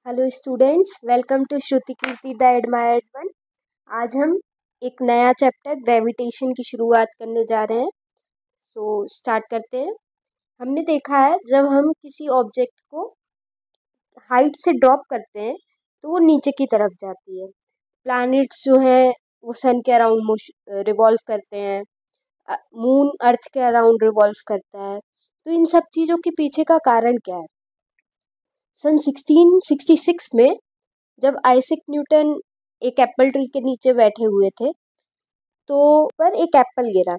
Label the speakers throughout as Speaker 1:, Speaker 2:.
Speaker 1: Hello students, welcome to Shruti Kirti the admired one. आज हम एक नया चैप्टर ग्रेविटेशन की शुरुआत करने जा रहे हैं। स्टार्ट करते हैं। हमने देखा है जब हम किसी ऑब्जेक्ट को हाइट से ड्रॉप करते हैं तो वो नीचे की तरफ जाती है। प्लैनेट्स जो हैं वो सन के अराउंड रिवॉल्व करते हैं, मून अर्थ के अराउंड रिवॉल्व करता है। तो इन सब चीज़ों के पीछे का कारण क्या है? सन 1666 में जब आइजैक न्यूटन एक एप्पल ट्री के नीचे बैठे हुए थे तो पर एक एप्पल गिरा,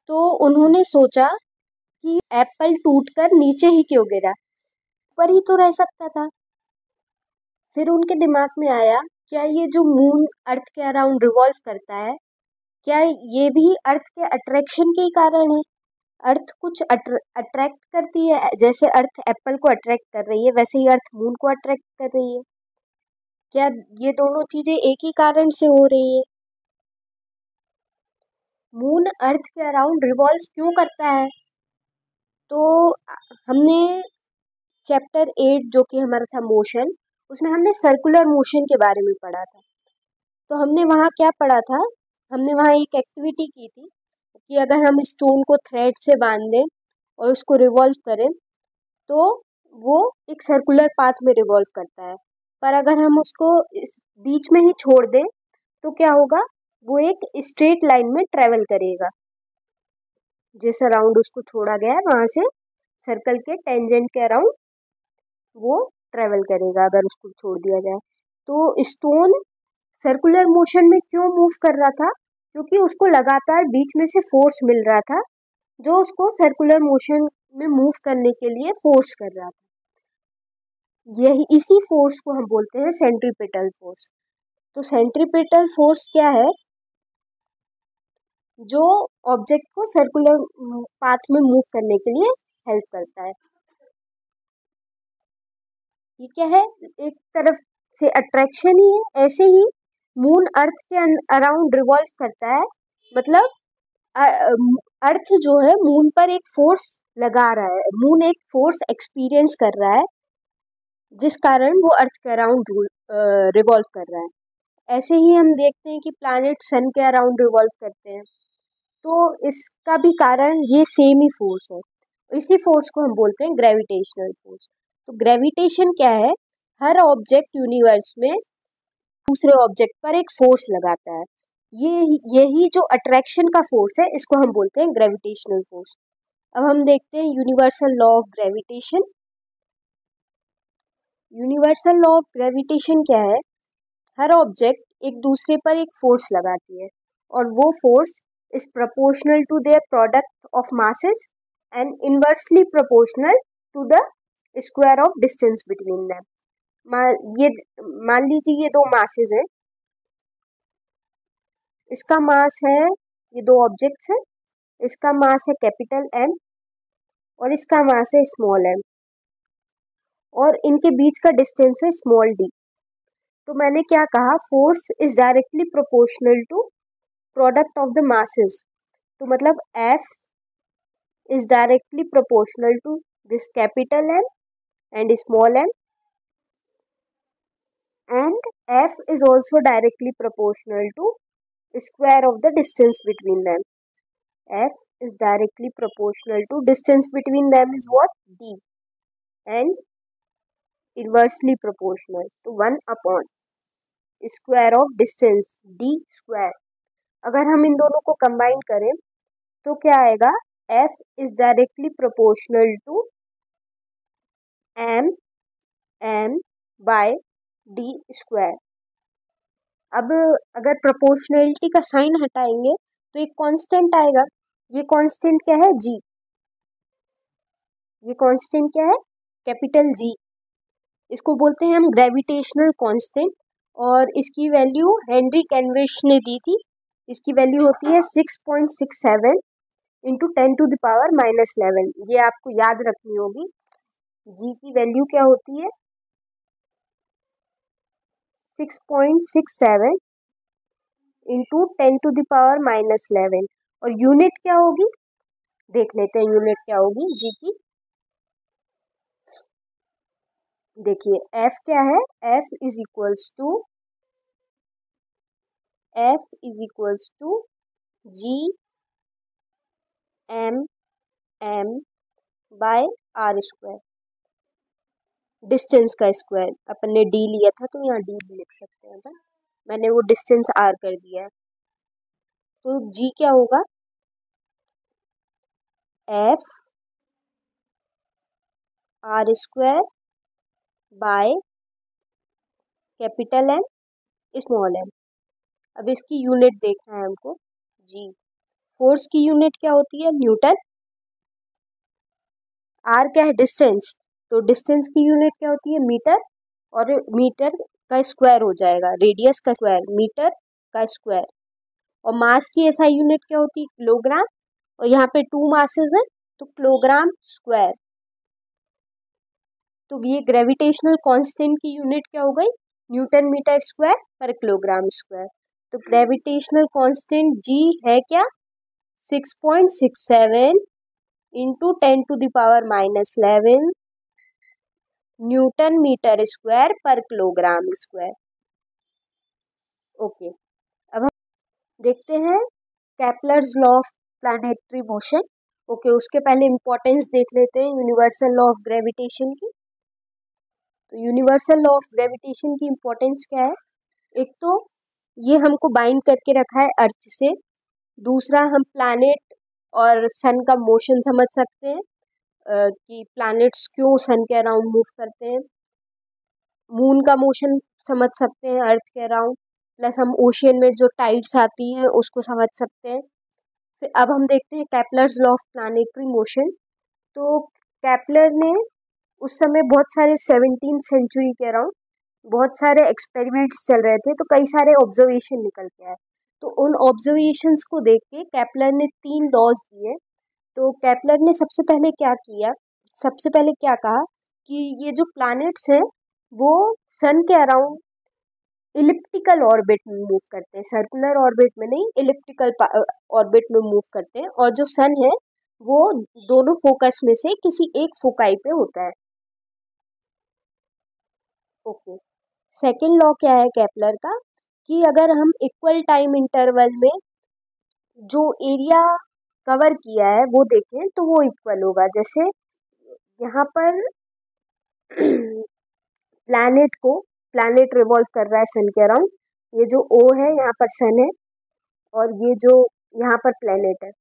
Speaker 1: तो उन्होंने सोचा कि एप्पल टूटकर नीचे ही क्यों गिरा, ऊपर ही तो रह सकता था। फिर उनके दिमाग में आया, क्या ये जो मून अर्थ के अराउंड रिवॉल्व करता है, क्या ये भी अर्थ के अट्रैक्शन के ही कारण है? अर्थ कुछ अट्रैक्ट करती है, जैसे अर्थ एप्पल को अट्रैक्ट कर रही है वैसे ही अर्थ मून को अट्रैक्ट कर रही है। क्या ये दोनों चीजें एक ही कारण से हो रही है? मून अर्थ के अराउंड रिवॉल्व क्यों करता है? तो हमने चैप्टर 8 जो कि हमारा था मोशन, उसमें हमने सर्कुलर मोशन के बारे में पढ़ा था। तो हमने वहाँ क्या पढ़ा था? हमने वहाँ एक एक्टिविटी की थी कि अगर हम स्टोन को थ्रेड से बांध दें और उसको रिवॉल्व करें तो वो एक सर्कुलर पाथ में रिवॉल्व करता है, पर अगर हम उसको इस बीच में ही छोड़ दें तो क्या होगा? वो एक स्ट्रेट लाइन में ट्रेवल करेगा। जिस अराउंड उसको छोड़ा गया है वहां से सर्कल के टेंजेंट के अराउंड वो ट्रेवल करेगा अगर उसको छोड़ दिया जाए। तो स्टोन सर्कुलर मोशन में क्यों मूव कर रहा था? क्योंकि उसको लगातार बीच में से फोर्स मिल रहा था जो उसको सर्कुलर मोशन में मूव करने के लिए फोर्स कर रहा था। यही इसी फोर्स को हम बोलते हैं सेंट्रीपिटल फोर्स। तो सेंट्रीपिटल फोर्स क्या है? जो ऑब्जेक्ट को सर्कुलर पाथ में मूव करने के लिए हेल्प करता है। ये क्या है? एक तरफ से अट्रैक्शन ही है। ऐसे ही मून अर्थ के अराउंड रिवॉल्व करता है, मतलब अर्थ जो है मून पर एक फोर्स लगा रहा है, मून एक फोर्स एक्सपीरियंस कर रहा है जिस कारण वो अर्थ के अराउंड रिवॉल्व कर रहा है। ऐसे ही हम देखते हैं कि प्लैनेट सन के अराउंड रिवॉल्व करते हैं, तो इसका भी कारण ये सेम ही फोर्स है। इसी फोर्स को हम बोलते हैं ग्रेविटेशनल फोर्स। तो ग्रेविटेशन क्या है? हर ऑब्जेक्ट यूनिवर्स में दूसरे ऑब्जेक्ट पर एक फोर्स लगाता है। यही जो अट्रैक्शन का फोर्स है इसको हम बोलते हैं ग्रेविटेशनल फोर्स। अब हम देखते हैं universal law of gravitation. Universal law of gravitation क्या है? हर ऑब्जेक्ट एक दूसरे पर एक फोर्स लगाती है और वो force is proportional to their product of masses and inversely proportional to the square of distance between them. ये मान लीजिए ये दो मासेस हैं, इसका मास है, ये दो ऑब्जेक्ट्स हैं, इसका मास है कैपिटल एम और इसका मास है स्मॉल एम और इनके बीच का डिस्टेंस है स्मॉल डी। तो मैंने क्या कहा? Force is directly proportional to product of the masses. तो मतलब F is directly proportional to this capital M and small m, and F is also directly proportional to square of the distance between them. F is directly proportional to distance between them is what? D, and inversely proportional to 1 upon square of distance D square. अगर हम इन दोनों को combine करें तो क्या आएगा? F is directly proportional to m by d square. अब अगर प्रोपोर्शनलिटी का साइन हटाएंगे तो एक कांस्टेंट आएगा। ये कांस्टेंट क्या है? जी। ये कांस्टेंट क्या है? कैपिटल जी। इसको बोलते हैं हम ग्रेविटेशनल कांस्टेंट और इसकी वैल्यू हेनरी कैनविश ने दी थी। इसकी वैल्यू होती है 6.67 इंटू 10⁻⁻11। ये आपको याद रखनी होगी। जी की वैल्यू क्या होती है? 6.67 इंटू 10⁻⁻11। और यूनिट क्या होगी? देख लेते हैं यूनिट क्या होगी जी की। देखिए एफ क्या है, F is equals to G M M by R square, distance का स्क्वायर। अपन ने डी लिया था तो यहाँ डी भी लिख सकते हैं अपन। मैंने वो डिस्टेंस आर कर दिया है, तो जी क्या होगा, F R square by capital M small M. अब इसकी यूनिट देखना है हमको, जी। फोर्स की यूनिट क्या होती है, न्यूटन। आर क्या है, डिस्टेंस, तो डिस्टेंस की यूनिट क्या होती है, मीटर। और मीटर का स्क्वायर हो जाएगा, रेडियस का स्क्वायर, मीटर का स्क्वायर। और मास की एसआई यूनिट क्या होती है, किलोग्राम। और यहाँ पे 2 मासेस है तो किलोग्राम स्क्वायर। तो ये ग्रेविटेशनल कांस्टेंट की यूनिट क्या हो गई, न्यूटन मीटर स्क्वायर पर किलोग्राम स्क्वायर। तो ग्रेविटेशनल कांस्टेंट जी है क्या, 6.67 इंटू 10⁻⁻11 न्यूटन मीटर स्क्वायर पर किलोग्राम स्क्वायर। ओके, अब हम देखते हैं Kepler's law of planetary motion. Okay, उसके पहले इंपॉर्टेंस देख लेते हैं यूनिवर्सल लॉ ऑफ ग्रेविटेशन की। तो यूनिवर्सल लॉ ऑफ ग्रेविटेशन की इंपॉर्टेंस क्या है, एक तो ये हमको बाइंड करके रखा है अर्थ से। दूसरा, हम प्लैनेट और सन का मोशन समझ सकते हैं, कि प्लैनेट्स क्यों सन के अराउंड मूव करते हैं। मून का मोशन समझ सकते हैं अर्थ के अराउंड। प्लस हम ओशियन में जो टाइड्स आती हैं उसको समझ सकते हैं। फिर अब हम देखते हैं Kepler's law of planetary motion. तो केपलर ने उस समय बहुत सारे 17th सेंचुरी के अराउंड बहुत सारे एक्सपेरिमेंट्स चल रहे थे, तो कई सारे ऑब्जर्वेशन निकल के आए। तो उन ऑब्जर्वेशंस को देख के केपलर ने 3 लॉज दिए। तो केपलर ने सबसे पहले क्या किया, सबसे पहले क्या कहा कि ये जो प्लैनेट्स हैं वो सन के अराउंड इलिप्टिकल ऑर्बिट में मूव करते हैं, सर्कुलर ऑर्बिट में नहीं, इलिप्टिकल ऑर्बिट में मूव करते हैं। और जो सन है वो दोनों फोकस में से किसी एक फोकाई पे होता है। ओके, सेकेंड लॉ क्या है केपलर का, कि अगर हम इक्वल टाइम इंटरवल में जो एरिया कवर किया है वो देखें तो वो इक्वल होगा। जैसे यहाँ पर प्लैनेट रिवॉल्व कर रहा है सन के अराउंड, ये जो ओ है यहाँ पर सन है, और ये जो यहाँ पर प्लैनेट है।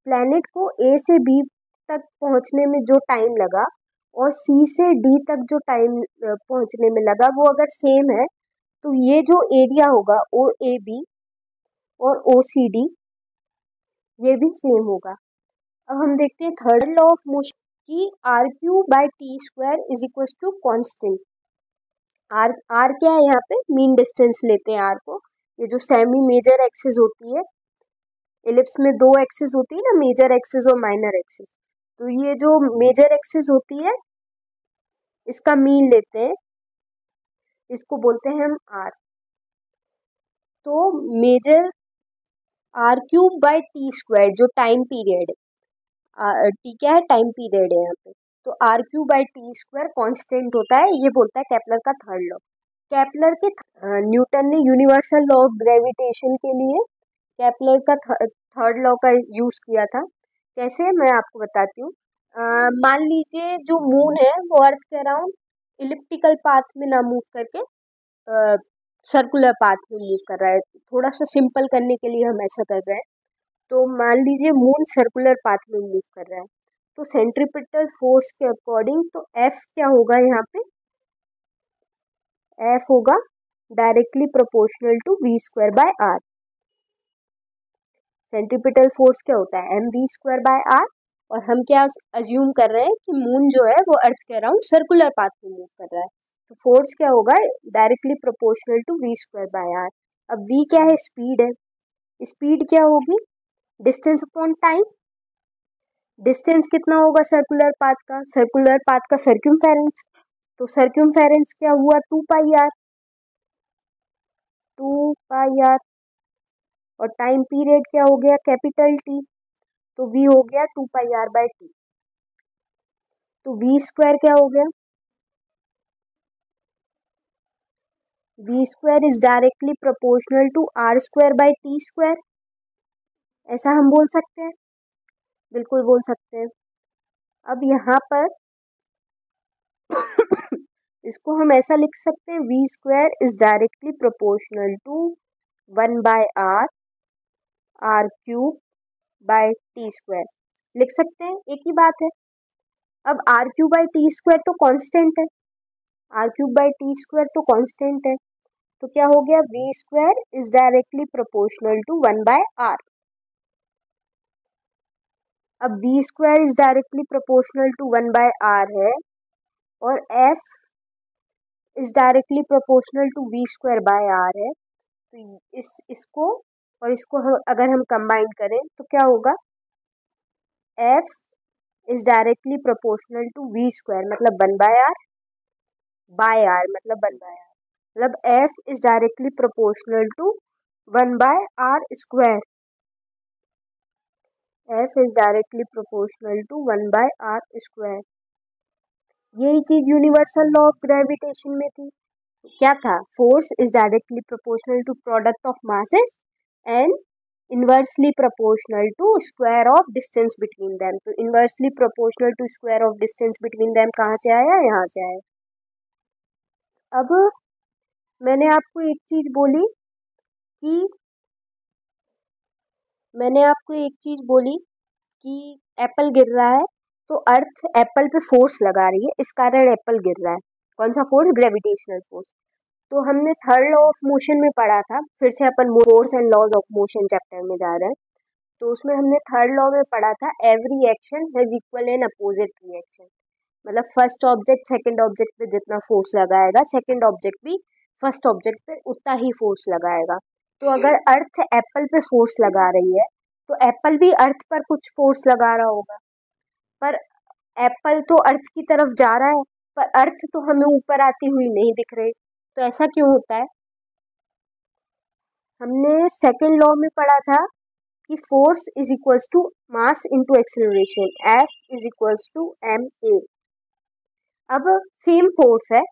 Speaker 1: प्लैनेट को ए से बी तक पहुँचने में जो टाइम लगा और सी से डी तक जो टाइम पहुँचने में लगा वो अगर सेम है, तो ये जो एरिया होगा ओ ए बी और ओ सी डी, ये भी सेम होगा। अब हम देखते हैं थर्ड लॉ ऑफ मोशन की, R cube by T square is equal to constant. R क्या है, यहाँ पे मीन डिस्टेंस लेते हैं आर को। ये जो सेमी मेजर एक्सिस होती है, इलिप्स में 2 एक्सिस होती है ना, मेजर एक्सिस और माइनर एक्सिस। तो ये जो मेजर एक्सिस होती है इसका मीन लेते हैं, इसको बोलते हैं हम आर। तो major R cube by T square जो टाइम पीरियड है, टी क्या है, टाइम पीरियड है यहाँ पे। तो R cube by T square constant होता है, ये बोलता है केपलर का थर्ड लॉ। केपलर के न्यूटन ने यूनिवर्सल लॉ ऑफ ग्रेविटेशन के लिए केपलर का थर्ड लॉ का यूज किया था। कैसे, मैं आपको बताती हूँ। मान लीजिए जो मून है वो अर्थ के अराउंड इलिप्टिकल पाथ में ना मूव करके सर्कुलर पाथ में मूव कर रहा है। थोड़ा सा सिंपल करने के लिए हम ऐसा कर रहे हैं। तो मान लीजिए मून सर्कुलर पाथ में मूव कर रहा है, तो सेंट्रीपिटल फोर्स के अकॉर्डिंग तो एफ क्या होगा, यहाँ पे एफ होगा directly proportional to V square by R. Centripetal force क्या होता है, M V square by R. और हम क्या अज्यूम कर रहे हैं कि मून जो है वो अर्थ के अराउंड सर्कुलर पाथ में मूव कर रहा है, तो फोर्स क्या होगा, directly proportional to V square by R. अब वी क्या है, स्पीड है। स्पीड क्या होगी, डिस्टेंस अपॉन टाइम। डिस्टेंस कितना होगा सर्कुलर पाथ का सर्क्यूमफेरेंस। तो सर्क्यूमफेरेंस क्या हुआ, 2 पाई आर, 2 पाई आर। और टाइम पीरियड क्या हो गया, कैपिटल टी, तो वी हो गया 2 पाई आर बाय टी। तो वी स्क्वायर क्या हो गया, V square is directly proportional to R square by T square, ऐसा हम बोल सकते हैं, बिल्कुल बोल सकते हैं। अब यहाँ पर इसको हम ऐसा लिख सकते हैं, V square is directly proportional to 1 by R, R cube by T square लिख सकते हैं, एक ही बात है। अब R cube by T square तो कांस्टेंट है, R cube by T square तो कांस्टेंट है, तो क्या हो गया, V square is directly proportional to 1 by R. अब V square is directly proportional to 1 by R है, और F is directly proportional to V square by R है, तो इसको और इसको हम अगर हम कंबाइन करें तो क्या होगा, F is directly proportional to V square मतलब 1 बाय आर मतलब 1 बाय आर, मतलब F is directly proportional to 1 by R square, F is directly proportional to 1 by R square. यही चीज यूनिवर्सल लॉ ऑफ ग्रेविटेशन में थी, क्या था, force is directly proportional to product of masses and inversely proportional to square of distance between them. तो inversely proportional to square of distance between them कहाँ से आया, यहाँ से आया। अब मैंने आपको एक चीज बोली कि एप्पल गिर रहा है, तो अर्थ एप्पल पे फोर्स लगा रही है, इस कारण एप्पल गिर रहा है। कौन सा फोर्स, ग्रेविटेशनल फोर्स। तो हमने थर्ड लॉ ऑफ मोशन में पढ़ा था, फिर से अपन force and laws of motion chapter में जा रहे हैं, तो उसमें हमने थर्ड लॉ में पढ़ा था, every action has equal and opposite reaction, मतलब फर्स्ट ऑब्जेक्ट सेकंड ऑब्जेक्ट पे जितना फोर्स लगाएगा, सेकंड ऑब्जेक्ट भी फर्स्ट ऑब्जेक्ट पे उतना ही फोर्स लगाएगा। तो अगर अर्थ एप्पल पे फोर्स लगा रही है, तो एप्पल भी अर्थ पर कुछ फोर्स लगा रहा होगा, पर एप्पल तो अर्थ की तरफ जा रहा है, पर अर्थ तो हमें ऊपर आती हुई नहीं दिख रही, तो ऐसा क्यों होता है। हमने सेकंड लॉ में पढ़ा था कि force is equals to mass into acceleration, F is equals to M A. अब सेम फोर्स है,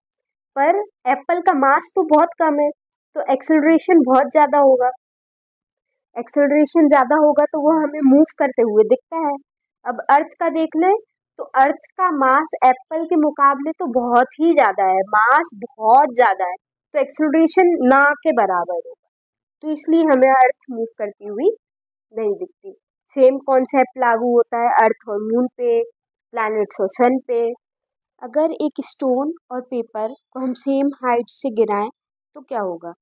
Speaker 1: पर एप्पल का मास तो बहुत कम है, तो एक्सेलरेशन बहुत ज़्यादा होगा, एक्सेलरेशन ज़्यादा होगा तो वो हमें मूव करते हुए दिखता है। अब अर्थ का देख लें, तो अर्थ का मास एप्पल के मुकाबले तो बहुत ही ज़्यादा है, मास बहुत ज़्यादा है, तो एक्सेलरेशन ना के बराबर होगा, तो इसलिए हमें अर्थ मूव करती हुई नहीं दिखती। सेम कॉन्सेप्ट लागू होता है अर्थ और मून पे, प्लैनेट्स और सन पे। अगर एक स्टोन और पेपर को हम सेम हाइट से गिराएं तो क्या होगा,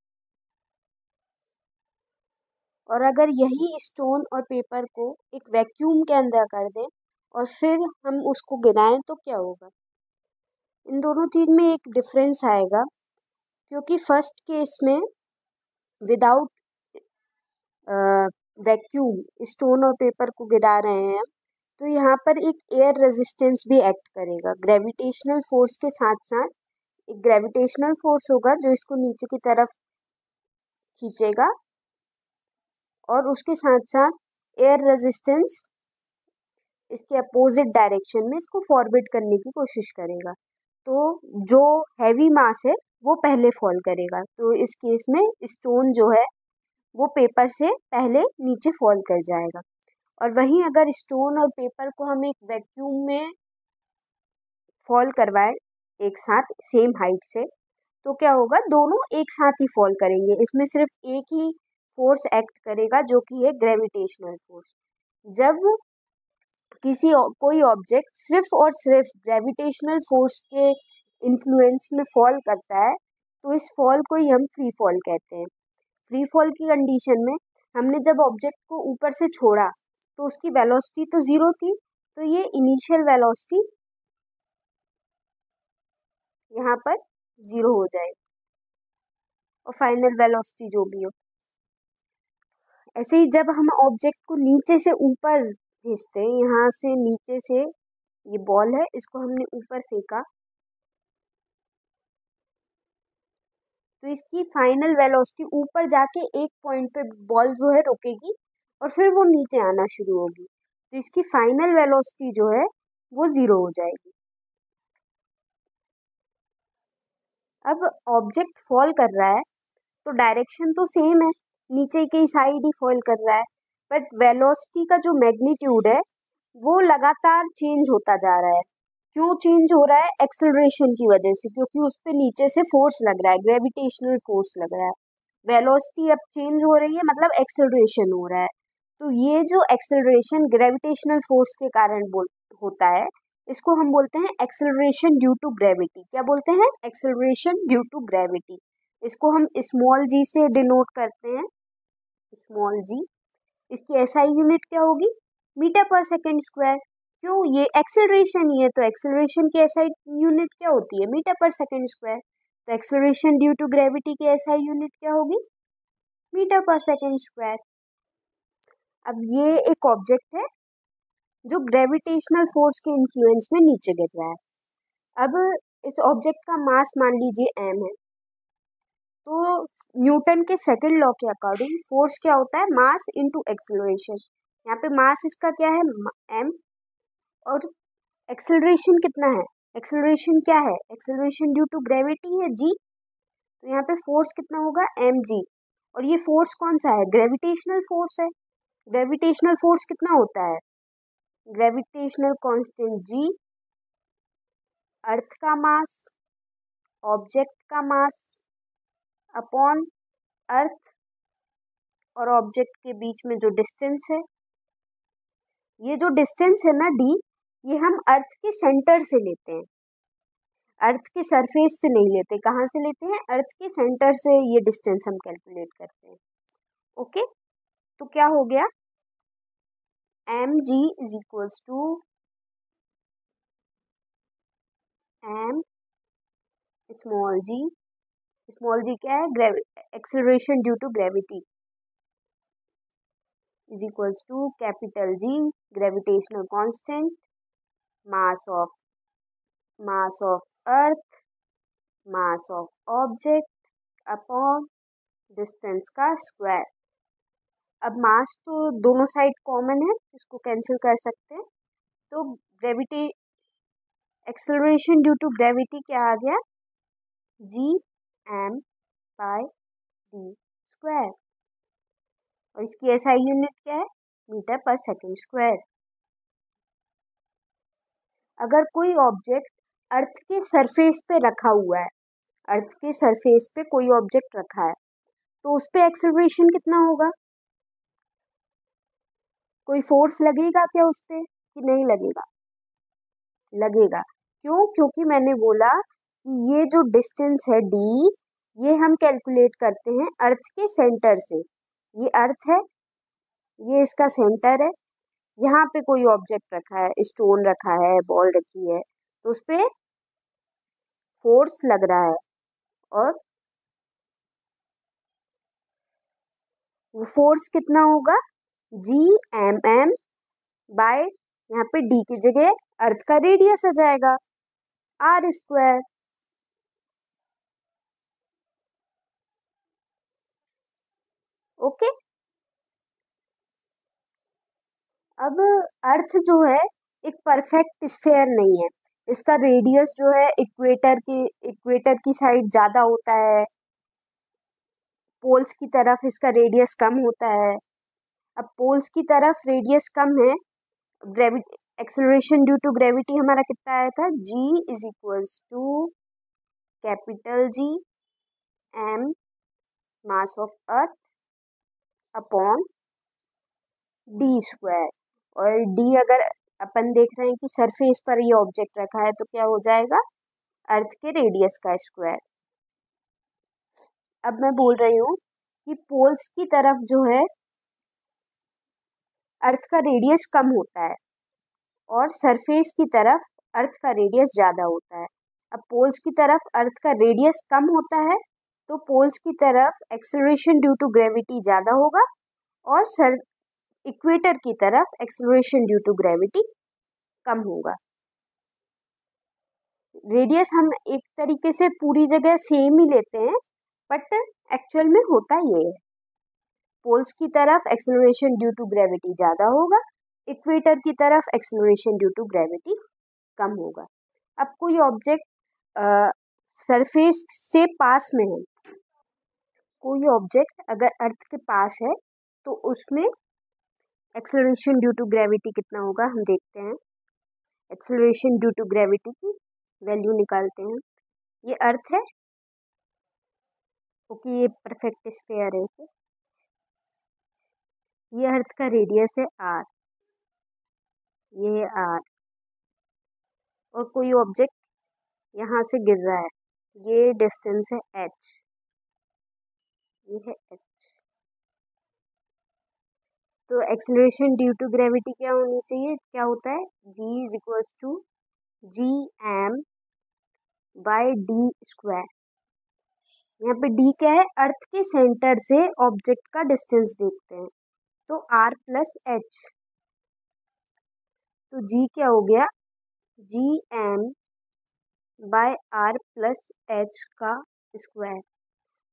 Speaker 1: और अगर यही स्टोन और पेपर को एक वैक्यूम के अंदर कर दें और फिर हम उसको गिराएं तो क्या होगा। इन दोनों चीज़ में एक डिफरेंस आएगा, क्योंकि फर्स्ट केस में विदाउट वैक्यूम स्टोन और पेपर को गिरा रहे हैं, तो यहाँ पर एक एयर रेजिस्टेंस भी एक्ट करेगा, ग्रेविटेशनल फोर्स के साथ साथ एक ग्रेविटेशनल फोर्स होगा जो इसको नीचे की तरफ खींचेगा, और उसके साथ साथ एयर रेजिस्टेंस इसके अपोजिट डायरेक्शन में इसको फॉरवर्ड करने की कोशिश करेगा, तो जो हैवी मास है वो पहले फॉल करेगा, तो इस केस में स्टोन जो है वो पेपर से पहले नीचे फॉल कर जाएगा। और वहीं अगर स्टोन और पेपर को हम एक वैक्यूम में फॉल करवाएं एक साथ सेम हाइट से, तो क्या होगा, दोनों एक साथ ही फॉल करेंगे, इसमें सिर्फ एक ही फोर्स एक्ट करेगा जो कि है ग्रेविटेशनल फोर्स। जब कोई ऑब्जेक्ट सिर्फ और सिर्फ ग्रेविटेशनल फोर्स के इन्फ्लुएंस में फॉल करता है, तो इस फॉल को ही हम फ्री फॉल कहते हैं। फ्री फॉल की कंडीशन में हमने जब ऑब्जेक्ट को ऊपर से छोड़ा तो उसकी वेलोसिटी तो ज़ीरो थी, तो ये इनिशियल वेलोसिटी यहाँ पर ज़ीरो हो जाएगी, और फाइनल वेलोसिटी जो भी हो। ऐसे ही जब हम ऑब्जेक्ट को नीचे से ऊपर भेजते हैं, यहाँ से नीचे से ये बॉल है, इसको हमने ऊपर फेंका, तो इसकी फाइनल वेलोसिटी ऊपर जाके एक पॉइंट पे बॉल जो है रुकेगी और फिर वो नीचे आना शुरू होगी, तो इसकी फाइनल वेलोसिटी जो है वो ज़ीरो हो जाएगी। अब ऑब्जेक्ट फॉल कर रहा है तो डायरेक्शन तो सेम है, नीचे की साइड ही फॉल कर रहा है, बट वेलोसिटी का जो मैग्नीट्यूड है वो लगातार चेंज होता जा रहा है। क्यों चेंज हो रहा है? एक्सेलरेशन की वजह से, क्योंकि उस पे नीचे से फोर्स लग रहा है, ग्रेविटेशनल फोर्स लग रहा है। वेलोसिटी अब चेंज हो रही है, मतलब एक्सेलरेशन हो रहा है। तो ये जो एक्सेलरेशन ग्रेविटेशनल फोर्स के कारण होता है, इसको हम बोलते हैं एक्सेलरेशन ड्यू टू ग्रेविटी। क्या बोलते हैं? Acceleration due to gravity. इसको हम स्मॉल जी से डिनोट करते हैं, स्मॉल जी। इसकी एसआई यूनिट क्या होगी? Metre per second square. क्यों? ये एक्सेलरेशन ही है, तो एक्सेलरेशन की एसआई यूनिट क्या होती है? Metre per second square. तो एक्सेलरेशन ड्यू टू ग्रेविटी की एसआई यूनिट क्या होगी? Metre per second square. अब ये एक ऑब्जेक्ट है जो ग्रेविटेशनल फोर्स के इन्फ्लुएंस में नीचे गिर रहा है। अब इस ऑब्जेक्ट का मास मान लीजिए m है, तो न्यूटन के सेकंड लॉ के अकॉर्डिंग फोर्स क्या होता है? मास इनटू एक्सेलरेशन। यहाँ पे मास इसका क्या है? m। और एक्सेलरेशन कितना है? एक्सेलरेशन क्या है? एक्सेलरेशन ड्यू टू ग्रेविटी है g। तो यहाँ पे फोर्स कितना होगा? mg। और ये फोर्स कौन सा है? ग्रेविटेशनल फोर्स है। ग्रेविटेशनल फोर्स कितना होता है? ग्रेविटेशनल कांस्टेंट g, अर्थ का मास, ऑब्जेक्ट का मास अपॉन अर्थ और ऑब्जेक्ट के बीच में जो डिस्टेंस है। ये जो डिस्टेंस है ना d, ये हम अर्थ के सेंटर से लेते हैं, अर्थ के सरफेस से नहीं लेते। कहाँ से लेते हैं? अर्थ के सेंटर से ये डिस्टेंस हम कैलकुलेट करते हैं। ओके, तो क्या हो गया? mg is equals to m small g। Small g क्या है? Acceleration due to gravity is equals to capital G, gravitational constant, mass of earth, mass of object upon distance का स्क्वायर। अब मास तो दोनों साइड कॉमन है, इसको cancel कर सकते हैं। तो gravity acceleration due to gravity क्या आ गया? gm by d square. और इसकी एसआई यूनिट क्या है? Metre per second square. अगर कोई ऑब्जेक्ट अर्थ के सरफेस पे रखा हुआ है, अर्थ के सरफेस पे कोई ऑब्जेक्ट रखा है, तो उस पे एक्सेलरेशन कितना होगा? कोई फोर्स लगेगा क्या उस पे कि नहीं लगेगा? लगेगा। क्यों? क्योंकि मैंने बोला कि ये जो डिस्टेंस है d, ये हम कैलकुलेट करते हैं अर्थ के सेंटर से। ये अर्थ है, ये इसका सेंटर है, यहाँ पे कोई ऑब्जेक्ट रखा है, स्टोन रखा है, बॉल रखी है, तो उस पे फोर्स लग रहा है। और वो फोर्स कितना होगा? gmm बाय, यहाँ पे d की जगह अर्थ का रेडियस आ जाएगा, r स्क्वायर। ओके, अब अर्थ जो है एक परफेक्ट स्फेयर नहीं है, इसका रेडियस जो है इक्वेटर की साइड ज़्यादा होता है, पोल्स की तरफ इसका रेडियस कम होता है। अब पोल्स की तरफ रेडियस कम है, gravity acceleration due to gravity हमारा कितना आया था? g is equals to capital G m mass of earth upon d square. और d अगर अपन देख रहे हैं कि सरफेस पर ये ऑब्जेक्ट रखा है, तो क्या हो जाएगा? अर्थ के रेडियस का स्क्वायर। अब मैं बोल रही हूँ कि पोल्स की तरफ जो है अर्थ का रेडियस कम होता है और सरफेस की तरफ अर्थ का रेडियस ज़्यादा होता है। अब पोल्स की तरफ अर्थ का रेडियस कम होता है, तो पोल्स की तरफ एक्सेलरेशन ड्यू टू ग्रेविटी ज़्यादा होगा, और इक्वेटर की तरफ एक्सेलरेशन ड्यू टू ग्रेविटी कम होगा। रेडियस हम एक तरीके से पूरी जगह सेम ही लेते हैं, बट एक्चुअल में होता ये है, पोल्स की तरफ एक्सेलरेशन ड्यू टू ग्रेविटी ज़्यादा होगा, इक्वेटर की तरफ एक्सेलरेशन ड्यू टू ग्रेविटी कम होगा। अब कोई ऑब्जेक्ट सरफेस से पास में है, कोई ऑब्जेक्ट अगर अर्थ के पास है तो उसमें एक्सेलरेशन ड्यू टू ग्रेविटी कितना होगा हम देखते हैं। एक्सेलरेशन ड्यू टू ग्रेविटी की वैल्यू निकालते हैं। ये अर्थ है, क्योंकि ये परफेक्ट स्फीयर है। ओके, ये अर्थ का रेडियस है आर, ये है आर, और कोई ऑब्जेक्ट यहाँ से गिर रहा है, ये डिस्टेंस है एच, ये है एच। तो एक्सेलरेशन ड्यू टू ग्रेविटी क्या होनी चाहिए, क्या होता है, G is equals to G M by D square. यहाँ पे डी क्या है, अर्थ के सेंटर से ऑब्जेक्ट का डिस्टेंस देखते हैं, तो आर प्लस एच, तो जी क्या हो गया, G M by R plus H का स्क्वायर।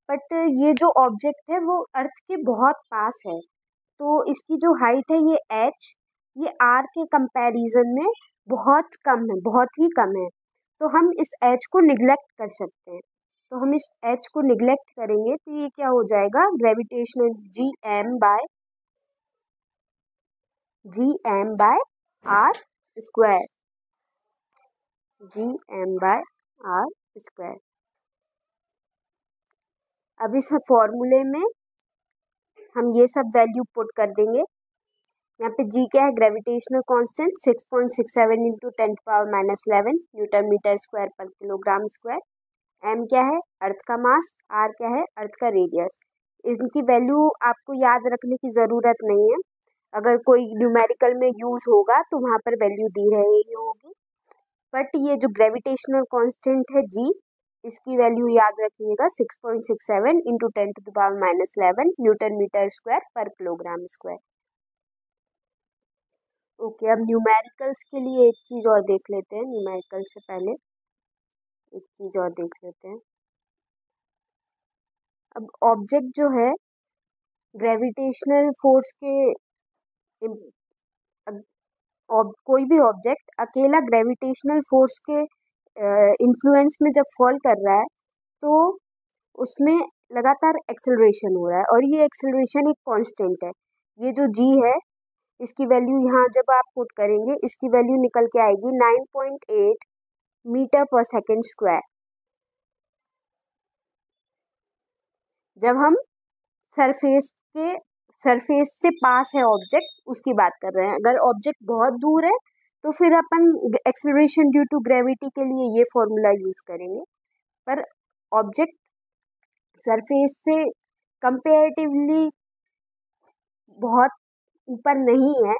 Speaker 1: बट ये जो ऑब्जेक्ट है वो अर्थ के बहुत पास है, तो इसकी जो हाइट है ये एच, ये आर के कंपैरिजन में बहुत कम है, बहुत ही कम है। तो हम इस एच को निग्लेक्ट कर सकते हैं, तो हम इस एच को निग्लेक्ट करेंगे तो ये क्या हो जाएगा, gravitational G M by R square, G M by R square. अब इस फॉर्मूले में हम ये सब वैल्यू पुट कर देंगे। यहाँ पे जी क्या है, gravitational constant 6.67 into 10⁻⁻11 newton metre square पर किलोग्राम स्क्वायर। एम क्या है, अर्थ का मास, आर क्या है, अर्थ का रेडियस। इनकी वैल्यू आपको याद रखने की ज़रूरत नहीं है, अगर कोई न्यूमेरिकल में यूज़ होगा तो वहाँ पर वैल्यू दी रही होगी। बट ये जो ग्रेविटेशनल कांस्टेंट है जी, इसकी वैल्यू याद रखिएगा 6.67 इंटू 10⁻⁻11 न्यूटन मीटर स्क्वायर पर किलोग्राम स्क्वायर। ओके, अब न्यूमेरिकल्स के लिए एक चीज़ और देख लेते हैं, न्यूमेरिकल से पहले एक चीज़ और देख लेते हैं। अब ऑब्जेक्ट जो है ग्रेविटेशनल फोर्स के कोई भी ऑब्जेक्ट अकेला ग्रेविटेशनल फोर्स के इन्फ्लुएंस में जब फॉल कर रहा है तो उसमें लगातार एक्सेलरेशन हो रहा है, और ये एक्सेलरेशन एक कांस्टेंट है। ये जो जी है इसकी वैल्यू यहाँ जब आप पुट करेंगे इसकी वैल्यू निकल के आएगी 9.8 मीटर पर सेकेंड स्क्वायर। जब हम सरफेस से पास है ऑब्जेक्ट उसकी बात कर रहे हैं, अगर ऑब्जेक्ट बहुत दूर है तो फिर अपन एक्सेलरेशन ड्यू टू ग्रेविटी के लिए ये फॉर्मूला यूज करेंगे। पर ऑब्जेक्ट सरफेस से कंपेरेटिवली बहुत ऊपर नहीं है,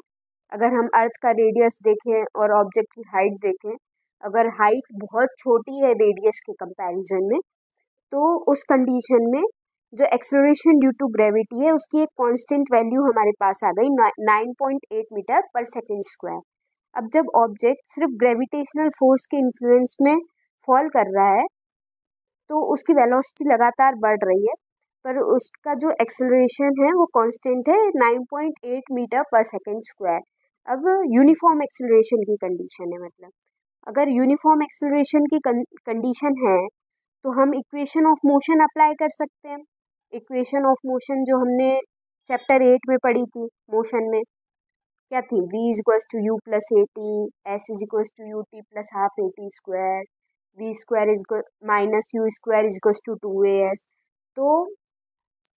Speaker 1: अगर हम अर्थ का रेडियस देखें और ऑब्जेक्ट की हाइट देखें, अगर हाइट बहुत छोटी है रेडियस के कंपैरिजन में, तो उस कंडीशन में जो एक्सेलरेशन ड्यू टू ग्रेविटी है उसकी एक कांस्टेंट वैल्यू हमारे पास आ गई 9.8 मीटर पर सेकेंड स्क्वायर। अब जब ऑब्जेक्ट सिर्फ ग्रेविटेशनल फोर्स के इन्फ्लुएंस में फॉल कर रहा है तो उसकी वेलोसिटी लगातार बढ़ रही है, पर उसका जो एक्सेलरेशन है वो कांस्टेंट है 9.8 मीटर पर सेकेंड स्क्वायर। अब यूनिफॉर्म एक्सेलरेशन की कंडीशन है, मतलब अगर यूनिफॉर्म एक्सेलरेशन की कंडीशन है तो हम इक्वेशन ऑफ मोशन अप्लाई कर सकते हैं। इक्वेशन ऑफ मोशन जो हमने चैप्टर 8 में पढ़ी थी, मोशन में क्या थी, v is equals to U plus A T, S is equals to U T plus half A T square, V square is minus U square is equals to 2as। तो